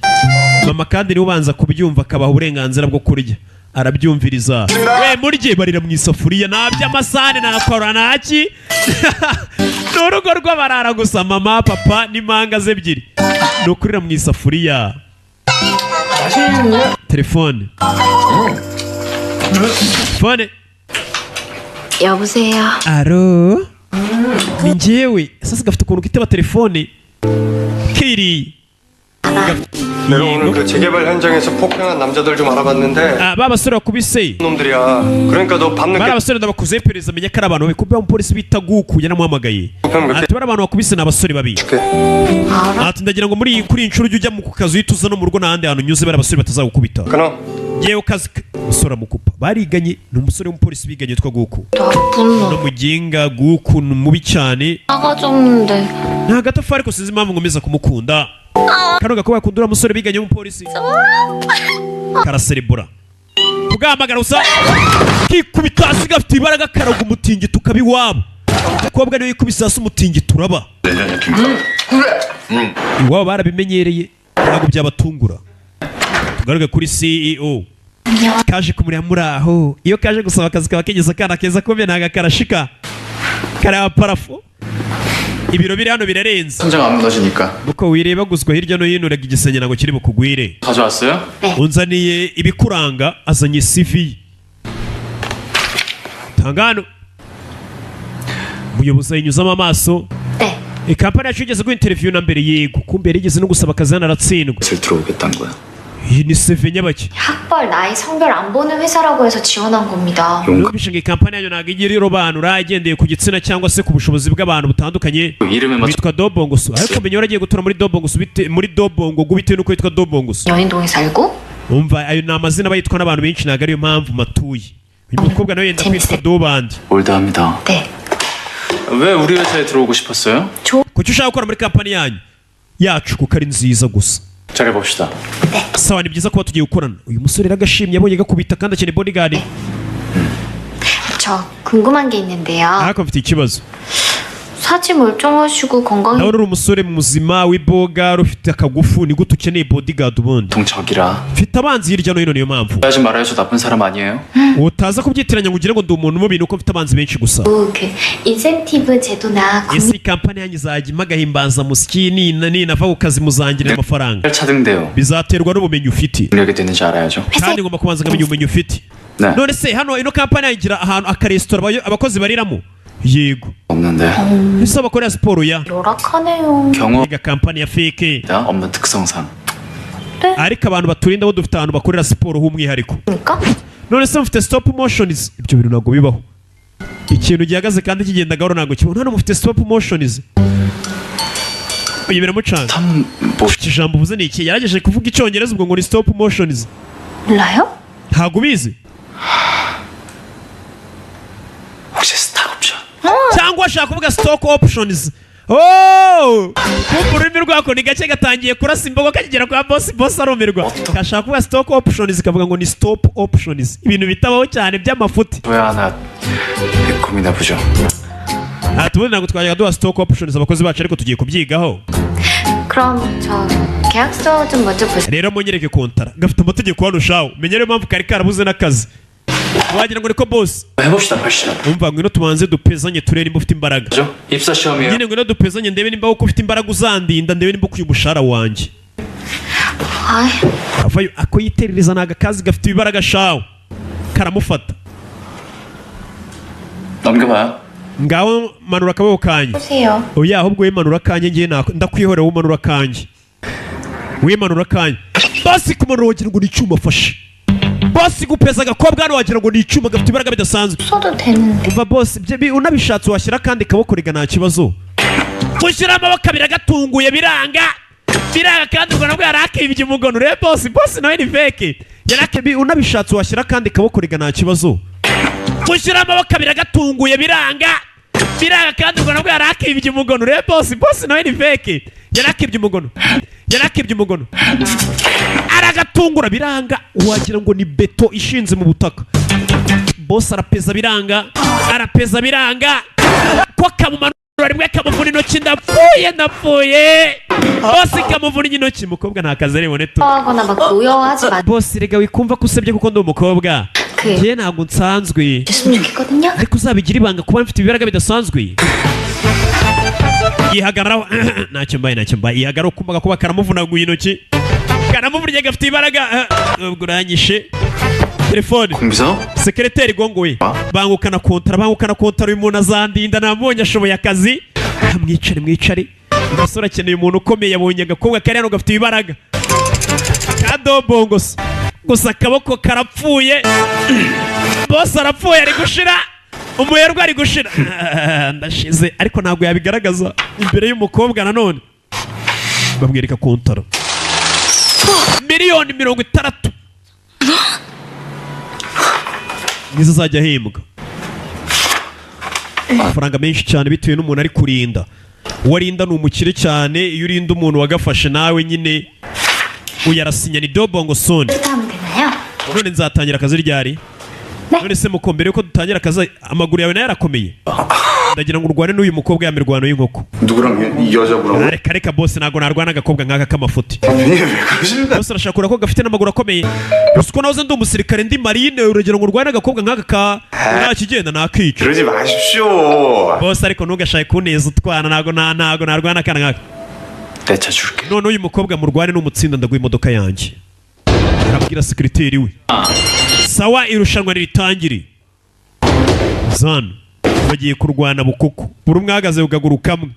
mama kandi niwe ubanza kubyumva akabaha uburenganzira bwo kurya arabyumviriza. we murye barira mu isafuriya nabyo amasahane nakora naki. ni urugo rw'abarara gusa mama papa n'impanga ze ebyiri ni ukurira mu isafuriya. telefone fone. 여보세요. aro ni njyewe sasa gafite ukuntu kitaba telefone kiri. 내가 오늘 그 재개발 현장에서 폭행한 남자들 좀 알아봤는데 ba basore bakubise 놈들이야. 그러니까 너 밤늦게 bari abasore ndabakuze iperereza menya ko ari abantu be kumbe umupolisi bita guku yaramuhamagaye ati bari abantu bakubise ni abasore babiri. ati ndagira ngo kuri iyi nshuro ujye ujya mu kazi uhita uza no mu rugo n'ahandi hantu unyuze bari abasore batazagukubita. yewe kazi umusore amukupa bariganye ni umusore w'umupolisi biganye witwa guku no muginga guku ni mubi cyane 나가줬는데 nta gatafari ko sinzi impamvu ngomeza kumukunda. kano gakobwa kundura umusore biganye w'umupolisi karaserebura kugahamagara gusa kikubita hasi gafite ibaraga karaga umutingito ukaba iwabo. umukobwa niwe yikubise hasi umutingito uraba. iwabo barabimenyereye ntabwo byabatungura. tugaruke kuri CEO kaje kumurira muri aho iyo kaje gusaba akazi kaba kegeza akana keza komeye ntago karashika karaba parafo. ibiro biri hano birarenze 선장 안 무너지니까 uko wireba guzwa hirya no hino urega igisenge ntabwo kiri bukugwire. 가져왔어요? unzaniye ibikuranga azanye CV tangano umuyobozi ayinyuzamo amaso. kampani yacu igeze ku interview na mbere yego kumbe yarigeze no gusaba akazi hano aratsindwa. 들어오겠다는 거야. iyi ni CV nyabaki. 학벌, 나이, 성별 안 보는 회사라고 해서 지원한 겁니다. numvise ngo kampani yanyu ntabwo igira irobanura igendeye ku gitsina cyangwa se ku bushobozi bw'abantu butandukanye. witwa dobongoso ariko menya waragiye gutura muri dobongoso muri dobongo bitewe nuko witwa dobongoso. 여인동에 살고? umva ayo ni amazina bayitwa n'abantu benshi ntabwo ariyo mpamvu matuye. uyu mukobwa nawe yenda kwitwa dobandi. 올드합니다. 네. 왜 우리 회사에 들어오고 싶었어요? kuki ushaka gukora muri kampani yanyu yacu kuko ari nziza gusa. 잘해봅시다. sawa ni byiza kuba tugiye gukorana. uyu musore yaragashimye abonye gakubita kandi akeneye bodyguard. 저 궁금한 게 있는데요. ariko mfite ikibazo. 사지 멀쩡하시고 건강. nawe uri umusore muzima w'iboga ufite akagufu ni gute ukeneye bodyguard ubundi. 동적이라. mfite abanzi hirya no hino niyo mpamvu. 하지 말아요. 저 나쁜 사람 아니에요. utaza kubyitiranya ngo ugire ngo ndi umuntu mubi nuko mfite abanzi benshi gusa. 그 인센티브 제도나 ese kampani yanyu izajya impa agahimbaza musiki ninava ku kazi muzangirira amafaranga. 차등돼요. bizaterwa n'ubumenyi ufite. 능력이 되는지 알아야죠. kandi ngomba kubanza nkamenya ubumenyi ufite. none se hano ino kampani yagira ahantu akaresitora abakozi bariramo. yego 없는데. ese abakorera siporo ya 열악하네요. 경험. kampani ya fake 없는 특성상. ariko abantu baturinda bo dufite ahantu bakorera siporo h'umwihariko. none se mufite stop motions ibyo bintu ntabwo bibaho. ikintu gihagaze kandi kigenda gahoro ntabwo kibona. hano mufite stop motions. uyu biramucanga. ijambo uvuze ni iki? yaragejeje kuvuga icyongereza ubwo ngo ni stop motions. 몰라요? ntago ubizi 혹시 스탁 옵션? cyangwa ashaka kuvuga stock options. Oh, kumva ururimi rwako ni gake gatangiye kurasa imbogo kagera kwa boss arumirwa. Kashaka kuvuga stock options kavuga ngo ni stop options, ibintu bitabaho cyane by'amafuti. 왜 하나 고민해 보죠. tubundi ntabwo twajyaga duha stock options abakozi bacu ariko tugiye kubyigaho. 그럼 저 계약서 좀 먼저 보세요. rero munyereke kontara gafite amategeko hano shawo menya rero impamvu kari karabuze n'akazi wagira ngo niko boss 해봅시다 8시간. umva ngwino tubanze dupezanye turere nimba ufite imbaraga 입사 시험이에요. nyine ngwino dupezanye ndebe nimba uko ufite imbaraga uzandinda ndebe nimba ukuye umushahara wanjye avayo ako yiterereza naga kazi gafite ibibaraga shawo karamufata 넘겨봐요. ngaho manura akaboko kanjye 보세요. oya ahubwo we manura kanjye ngiye ndakwihorera wo manura kanjye we manura kanjye basi kumanura wagira ngo ni icyuma afashe basi gupeza agakobwa hano wagira ngo ni icyuma gafite imbaraga bidasanzwe 써도 되는데. umva boss unabishatse washyira kandi kaboko riga nta kibazo gushyira amaboko abiri agatunguye biranga kandi ubwo nabwo yarakibye umugono rero boss nawe ni fake unabishatse washyira kandi kaboko riga nta kibazo gushyira amaboko abiri agatunguye biranga kandi ubwo nabwo yarakibye umugono rero boss nawe ni fake yarakibye umugono aragatungura biranga wagira ngo ni beto ishinze mu butaka boss arapeza biranga ko kamumanura rimwe kamuvuna intoki ndapfuye boss kamuvuna intoki mukobwa nta kazi aribone tu 하거나 막 노여워하지 마. boss rega wikumva ko usebye kuko ndi umukobwa njye ntabwo nsanzwe 됐으면 좋겠거든요. ariko uzabigira ibanga kuba mfite ibibaraga bidasanzwe yihagararaho ntacyo mbaye yihagararaho kumvaga kuba karamuvunaguye intoki karamuvunye gafite ibaraga ubwo uranyishe telefone 공비서? sekreteri gongoye bangukana kontara uyu muntu azandinda namubonye ashoboye akazi mwicare umusore akeneye umuntu ukomeye yabonye agakobwa kari hano gafite ibibaraga kadobongosa gusa akaboko karapfuye boss arapfuye ari gushira umuherwe ari gushira ndashize ariko ntabwo yabigaragaza imbere y'umukobwa nanone bamwereka kontara miliyoni 60 nizo zajya ahembwa amafaranga menshi cyane bitewe n'umuntu ari kurinda uwarinda ni umukire cyane iyo urinda umuntu wagafashe nawe nyine uyarasinya ni dobongo soni none nzatangira akazi ryari none se muko mbere yuko dutangira akazi amaguru yawe nayo yarakomeye ndagira ngo urwane n'uyu mukobwa yamirwano y'inkoko 누구랑 이 여자분하고? reka boss ntabwo narwana agakobwa nk'aka k'amafuti 왜 그러십니까? boss arashaka ko gafite n'amaguru akomeye gusa uko nahoze ndi umusirikare ndi marine uragira ngo urwane agakobwa nk'aka nta kigenda nakica 그러지 마십시오. boss ariko ntugashake kuneza utwana ntabwo narwana akana nk'aka 내차 줄게. none uyu mukobwa murwane n'umutsinda ndaguha imodoka yanjye arabwira sekreteri we sawa irushanwa ritangire zano bagiye kurwana bukuku buri umwe ahagaze ku kaguru kamwe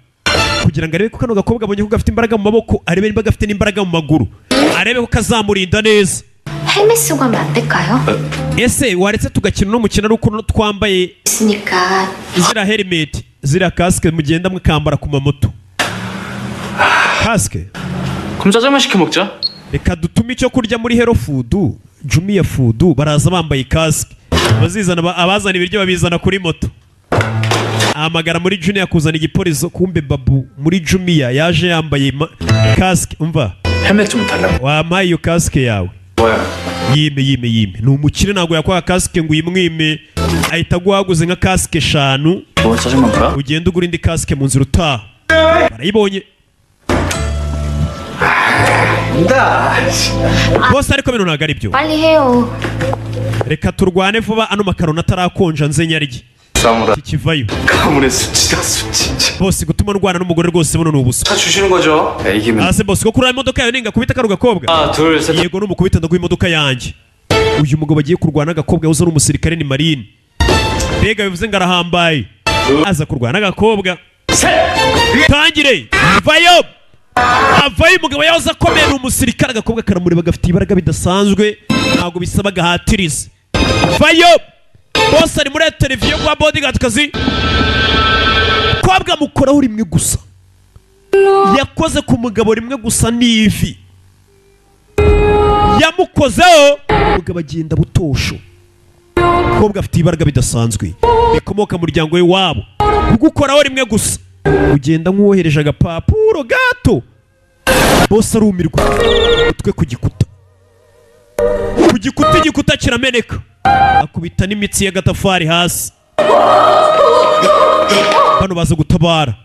kugira ngo arebe ko kano gakobwa abonye ko gafite imbaraga mu maboko arebe niba gafite n'imbaraga mu maguru arebe ko kazamurinda neza 헬멧 쓰고 하면 안 될까요? ese waretse tugakina uno mukino ari uko twambaye 있으니까 ziriya helmet ziriya kasike mugenda mukambara ku mamoto kasike 그럼 짜장면 시켜 먹자. reka dutume icyo kurya muri hero food Jumia food baraza bambaye kasike abazana ibiryo babizana kuri moto ahamagara muri Junior kuzana igipolizo kumbe babu muri Jumia yaje yambaye kasike umva 헬멧 좀 달라고. wampaye iyo kasike yawe 뭐야? yime ni umukire ntabwo yakwaga kasike ngo uyimwime ahita aguhaguze nka kasike 5 뭐 짜장면 거야? ugenda ugura indi kasike mu nzira utaha barayibonye bose ariko bino ntabwo ari byo 빨리 해요. reka turwane vuba ano makaroni atarakonja nze nyarye 싸움으로 kikivayo 가문의 수치다 수치. bose gutuma ndwana n'umugore rwose buno ni ubusa 다 주시는 거죠? 이기면 ase bose ko kuri imodoka yawe ninga kubita kano gakobwa 하나 둘 셋. yego numukubita ndaguha imodoka yanjye uyu mugabo agiye kurwana n'agakobwa yahoze ari umusirikare ni marine mbega bivuze ngo arahambaye aza kurwana n'agakobwa tangire vayo avayo umugabo yahoze akomeye ni umusirikare agakobwa karamureba gafite ibaraga bidasanzwe ntabwo bisaba gahatirize vayo bose ari muri televiziyo kwa bodyguard kazi kobwa mukoraho rimwe gusa yakoze ku mugabo rimwe gusa n'ivi yamukozeho umugabo agenda butosho. Umukobwa afite ibaraga bidasanzwe bikomoka mu muryango we wabo, kugukoraho rimwe gusa ugenda nk'uwohereje agapapuro gato. Bose arumirwa, utwe ku gikuta, igikuta kirameneka, akubita n'imitsi y'agatafari hasi. Bano baza gutabara.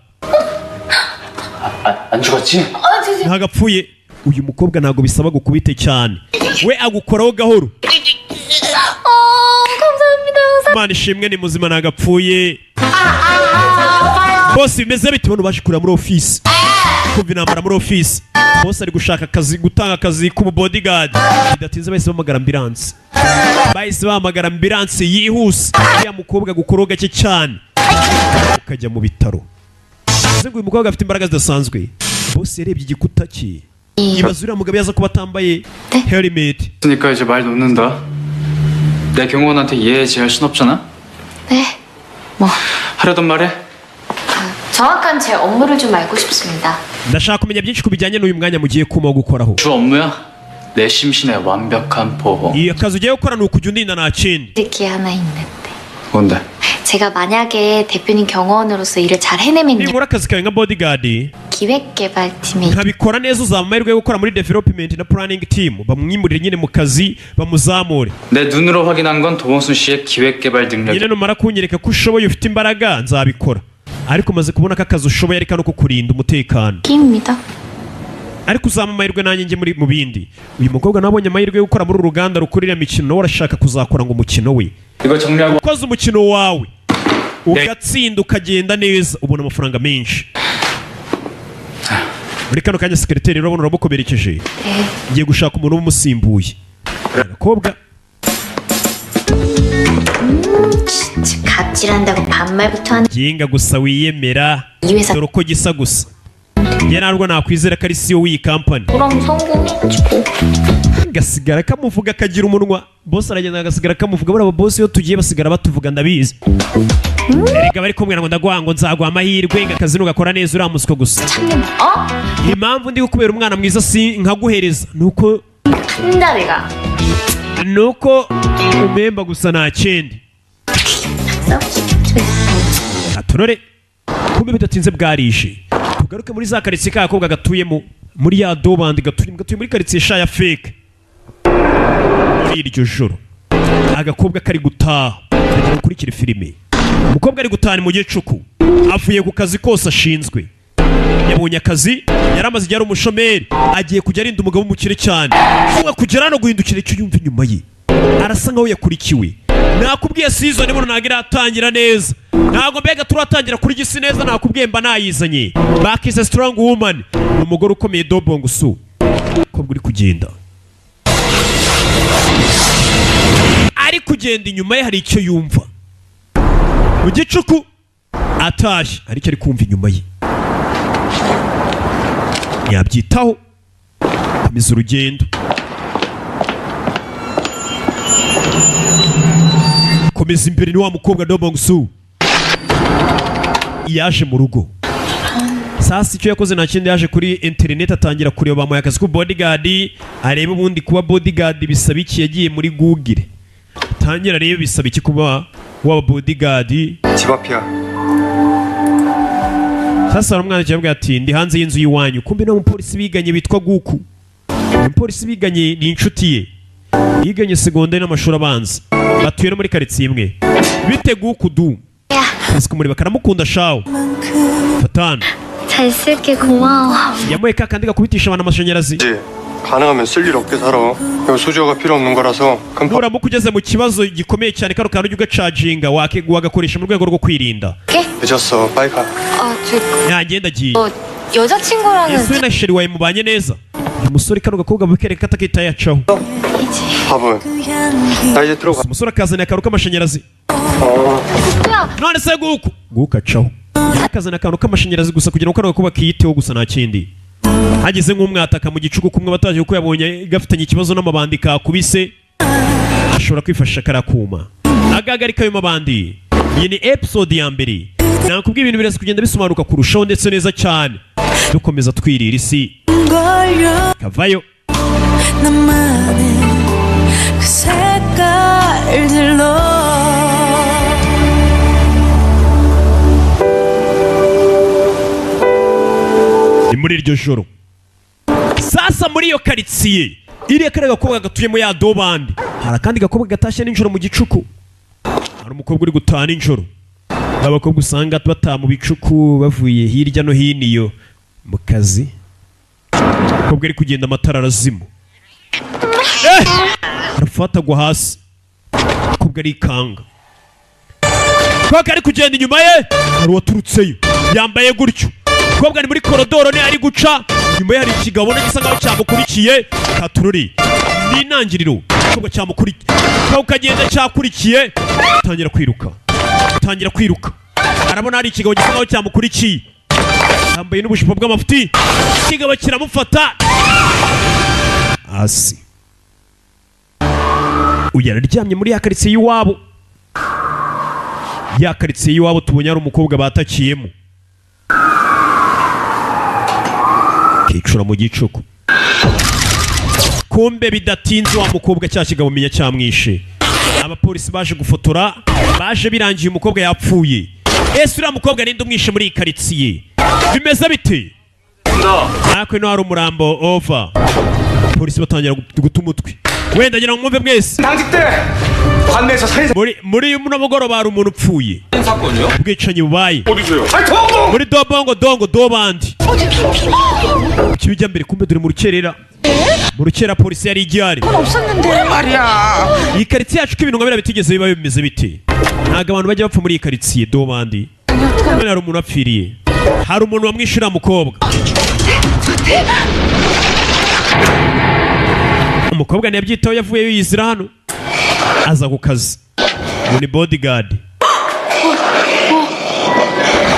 안 죽었지? ntagapfuye. Uyu mukobwa ntago bisaba gukubite cyane, we agukoraho gahoro. 감사합니다. Imana ishimwe ni muzima ntagapfuye. Bose bimeze bite bano baje kurira muri office, kumva intambara muri office. Bose ari gushaka akazi, gutanga akazi k'umu bodyguard. Bidatinze bahise bahamagara ambulance yihuse. Ya mukobwa gukoroga gake cyane ukajya mu bitaro. Ngo uyu mukobwa afite imbaraga zidasanzwe. Bose yarebye igikuta cye, yibaza uriya mugabo yaza kuba atambaye helmet. 그러니까 이제 말 놓는다. 내 경호원한테 이해해야 할 순 없잖아. 네. 뭐 하려던 말해. 정확한 제 업무를 좀 알고 싶습니다. ndashaka kumenya byinshi kubijyanye n'uyu mwanya mugiye kuma gukoraho. 주 업무야. 내 심신의 완벽한 보호. 이 akazi ugiye gukora ni ukujya undinda nta kindi. 게 하나 있는데. 뭔데? 제가 만약에 대표님 경호원으로서 일을 잘 해내면요. ninkora akazi kawe nka bodyguard 기획개발팀이 nkabikora neza, uzaba amahirwe yo gukora muri development na planning team. bamwimurire nyine mu kazi bamuzamure. 내 눈으로 확인한 건 도봉순 씨의 기획개발 능력. nyine numara kunyereka ko ushoboye ufite imbaraga nzabikora, ariko maze kubona ko akazi ushoboye ari kano ko kurinda umutekano. 입니다. ariko uzaba amahirwe nanjye njye mu bindi. Uyu mukobwa nabonye amahirwe yo gukora muri uru ruganda rukurira imikino, nawe arashaka kuzakora ngo umukino we 이거 정리하고 ukoze umukino wawe ugatsinda ukagenda neza ubona amafaranga menshi. Muri kano kanya sekreteri urabona uramukomerekeje, ngiye gushaka umuntu umusimbuye. Abakobwa 갑질한다고 반말부터 하는 ginga gusa wiyemera, dore uko gisa gusa. njye ntabwo nakwizera ko ari CEO w'iyi company. 그럼 성공했지. gasigara kamuvuga kagira umunwa. Boss aragenda agasigara kamuvuga, buriya boss iyo tugiye basigara batuvuga ndabizi. Erega bari kumwe ngo ndaguha ngo nzaguha amahirwe ngo akazi nugakora neza uramuswa gusa. Impamvu ndi gukubera umwana mwiza si nkaguhereza nuko ndabiga nuko umemba gusa nta kindi. Aturore kumbe bidatinze bwarije. Tugaruke muri za karitsiye k'agakobwa gatuyemo muri ya dobandi gatuye muri karitsiye sha ya fake. Muri iryo joro agakobwa kari gutaha agira gukurikira filime. Umukobwa ari gutaha mu gicuku, avuye ku kazi kose ashinzwe. Yabonye akazi, yaramaze igihe ari umushomeri, agiye kujya arinda umugabo w'umukire cyane. Kuba kugera no guhindukira icyo yumva inyuma ye, arasa nkaho yakurikiwe. Nakubwiye season ibuno ntabwo iratangira neza, ntabwo mbega turatangira kuri gisi neza. Nakubwiye mba nayizanye Back is a strong woman, umugore ukomeye Dobong Su. Ko uri kugenda, ari kugenda inyuma ye hari icyo yumva mu gicuku. Atashye ariko ari kumva inyuma ye, ntiyabyitaho, komeza urugendo. Komeza imbere. Ni wa mukobwa Dobong Su yaje mu rugo. Sasa icyo yakoze nta kindi, yaje kuri internet atangira kureba bamuhaye akazi ku bodyguard. Areba ubundi kuba bodyguard bisaba iki, yagiye muri Google tangira rero bisaba iki kuba waba bodyguard. 집 앞이야. Sasa baramwandikiye bavuga ati ndi hanze y'inzu y'iwanyu. Kumbe no umupolisi biganye bitwa Guku. Umupolisi biganye ni inshuti ye, yiganye segonderi n'amashuri abanza, batuye no muri karitsiye imwe. Bite Guku du ese kumureba karamukunda shawo. Fatana 잘 쓸게. 고마워. yamuye kakandi gakubitisha abantu amashanyarazi. 가능하면 쓸 일 없게 살아. 이거 수저가 필요 없는 거라서 금방. nuramuka ugeze mu kibazo gikomeye cyane, kano kantu ujya ugacaginga wagakoresha mu rwego rwo kwirinda. 늦었어. 빨리 가. yagenda agiye. 여자친구랑은 ese na sheri wawe mubanye neza? uyu musore kano gakobwa bukereka atakita yacaho. 밥은 나 이제 들어가. umusore akazana akantu k'amashanyarazi. none se Guku acaho, yakazana akantu k'amashanyarazi gusa kugira ngo kano gakobwa kiyiteho gusa nta kindi. Hageze nk'umwataka mu gicuku kumwe bataje kuko yabonye gafitanye ikibazo n'amabandi kakubise, ashobora kwifashisha karakuma agahagarika ayo mabandi. Iyi ni episode ya mbere. Nakubwiye ibintu biraza kugenda bisobanuka kurushaho ndetse neza cyane. Dukomeza twirira isi kavayo. ni muri iryo joro sasa muri iyo karitsiye iriya kare gakobwa gatuyemo ya dobandi hari akandi gakobwa gatashye nijoro mu gicuku hari umukobwa uri gutaha nijoro abakobwa usanga bataha mu bicuku bavuye hirya no hino iyo mu kazi umukobwa ari kugenda amatara arazima arafatagwa hasi umukobwa arikanga umukobwa ari kugenda inyuma ye hari uwaturutseyo yambaye gutyo umukobwa ari muri korodoro ne ari guca nyuma ye hari ikigabo gisa nkaho cyamukurikiye katururi ni intangiriro umukobwa cyamukurikiye umukobwa kagenda cyakurikiye atangira kwiruka arabona hari ikigabo gisa nkaho cyamukurikiye yambaye n'ubushipo bw'amafuti ikigabo kiramufata hasi uyu araryamye muri ya karitsiye y'iwabo ya karitsiye y'iwabo tubonye ari umukobwa batakiyemo kicura mu gicuku kumbe bidatinze wa mukobwa cya kigabo menya cyamwishe abapolisi baje gufotora baje birangiye umukobwa yapfuye ese uriya mukobwa ninde umwishe muri iyi karitsiye bimeze bite nakwe no hari umurambo ova polisi batangira guta umutwe wenda ngira ngo mwumve mwese muri uyu mugoroba hari umuntu upfuye ubwicanyi bubaye muri dongo dobandi ikibijya mbere kumbe dore mu rukerera polisi yari igihari iyi karitsiye yacu ko ibintu nka biriya bitigeze biba bimeze bite ntabwo abantu bajya bapfa muri iyi karitsiye dobandi kumbe hari umuntu apfiriye hari umuntu wamwishe uriya mukobwa umukobwa ntiyabyitaho yavuyeyo yizira hano aza ku kazi ubu ni bodyguard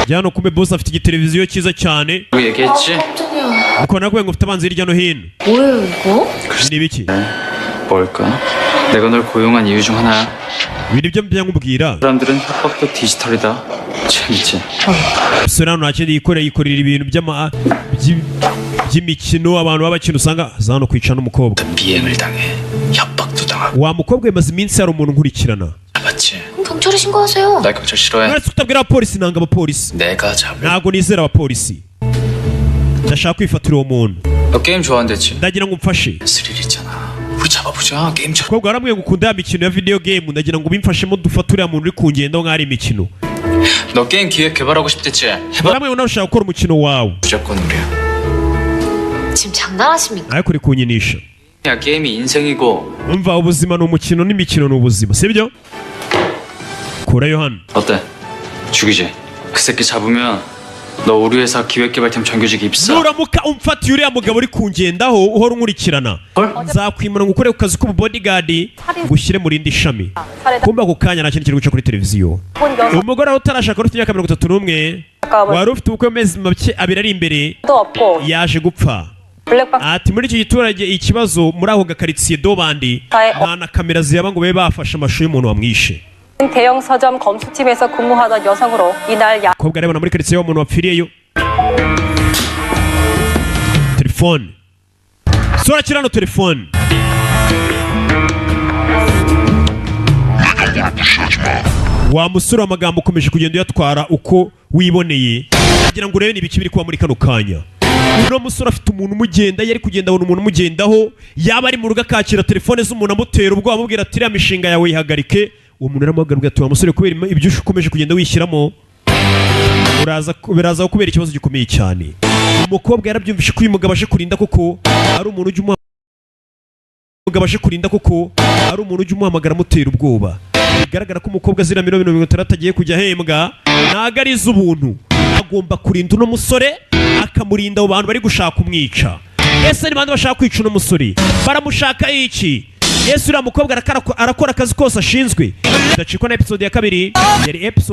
hano kumbe boss afite igiteleviziyo cyiza cyane uko nakubwiye ngo ufite abanzi hirya no hino ni biki 뭘까? 내가 널 고용한 이유 중 하나야. ibintu byo byangubwira 사람들은 협박도 디지털이다. 재밌지? sura ntakindi yikorera ibintu by'imikino abantu babakina usanga zano kwica n'umukobwa 비행을 당해. 협박도 당하고. wa mukobwa yamaze iminsi hari umuntu nkurikirana 맞지? 그럼 경찰에 신고하세요. 나 경찰 싫어해. uretse kutabwira abapolisi nanga abapolisi 내가 잡을. ntabwo nizera abapolisi ndashaka kwifatira uwo muntu 너 게임 좋아한댔지? ndagira ngo umfashe 스릴 있잖아. 우리 잡아보자. 게임 쳐. umukobwa warambwiye ngo ukunda ya mikino ya video game ndagira ngo ubimfashemo dufate uriya muntu uri kungendaho nk'ari imikino 너 게임 기획 개발하고 싶댔지? 해봐. warambwiye ngo nawe ushaka gukora umukino wawe 무조건 우리야. 지금 장난하십니까? ariko uri kunyinisha 야 게임이 인생이고. umva ubuzima ni umukino n'imikino ni ubuzima sibyo kurayo hano 어때? 죽이지? 그 새끼 잡으면 너 우리 회사 기획개발팀 정규직 입사. nuramuka umfatiye uriya mugabo uri kungendaho uhora unkurikirana nzakwimura ngo ukore ku kazi k'ububodyguard ngushyire mu rindi shami kumva ako kanya nta kintu kiri guca kuri televiziyo umugore wawe utarashaka ufite imyaka 31 wari ufite ubukwe amezi abiri ari imbere yaje gupfa ati muri iki giturage ikibazo muri aho gakaritsiye dobandi nta na kamera ziyaba ngo babe bafashe amashusho y'umuntu wamwishe 대형 서점 검수팀에서 근무하던 여성으로 이날 umukobwa arebana muri karitsiye w'umuntu wapfiriyeyo telefone sora kirano telefone wa musore w'amagambo ukomeje kugenda uyatwara uko wiboneye kugira ngo urebe n'ibiki biri kuba muri kano kanya uno musore afite umuntu umugenda yari kugenda abona umuntu umugendaho yaba ari mu rugo akakira telefone z'umuntu amutera ubwoba amubwira ati iriya mishinga yawe yihagarike uwo muntu aramuhagarika ati wa musore kubera ibyo ukomeje kugenda wishyiramo biraza kubera ikibazo gikomeye cyane umukobwa yarabyumvishe ko uyu mugabo aje kurinda koko ari umuntu ujya umuhamagara amutera ubwoba bigaragara ko umukobwa azira 60 agiye kujya ahembwa ntago ari iz'ubuntu agomba kurinda uno musore akamurinda abo bantu bari gushaka umwica ese ni bande bashaka kwica uno musore baramushaka iki ese uriya mukobwa arakora akazi kose ashinzwe ndacikwa na episode ya kabiri yari episode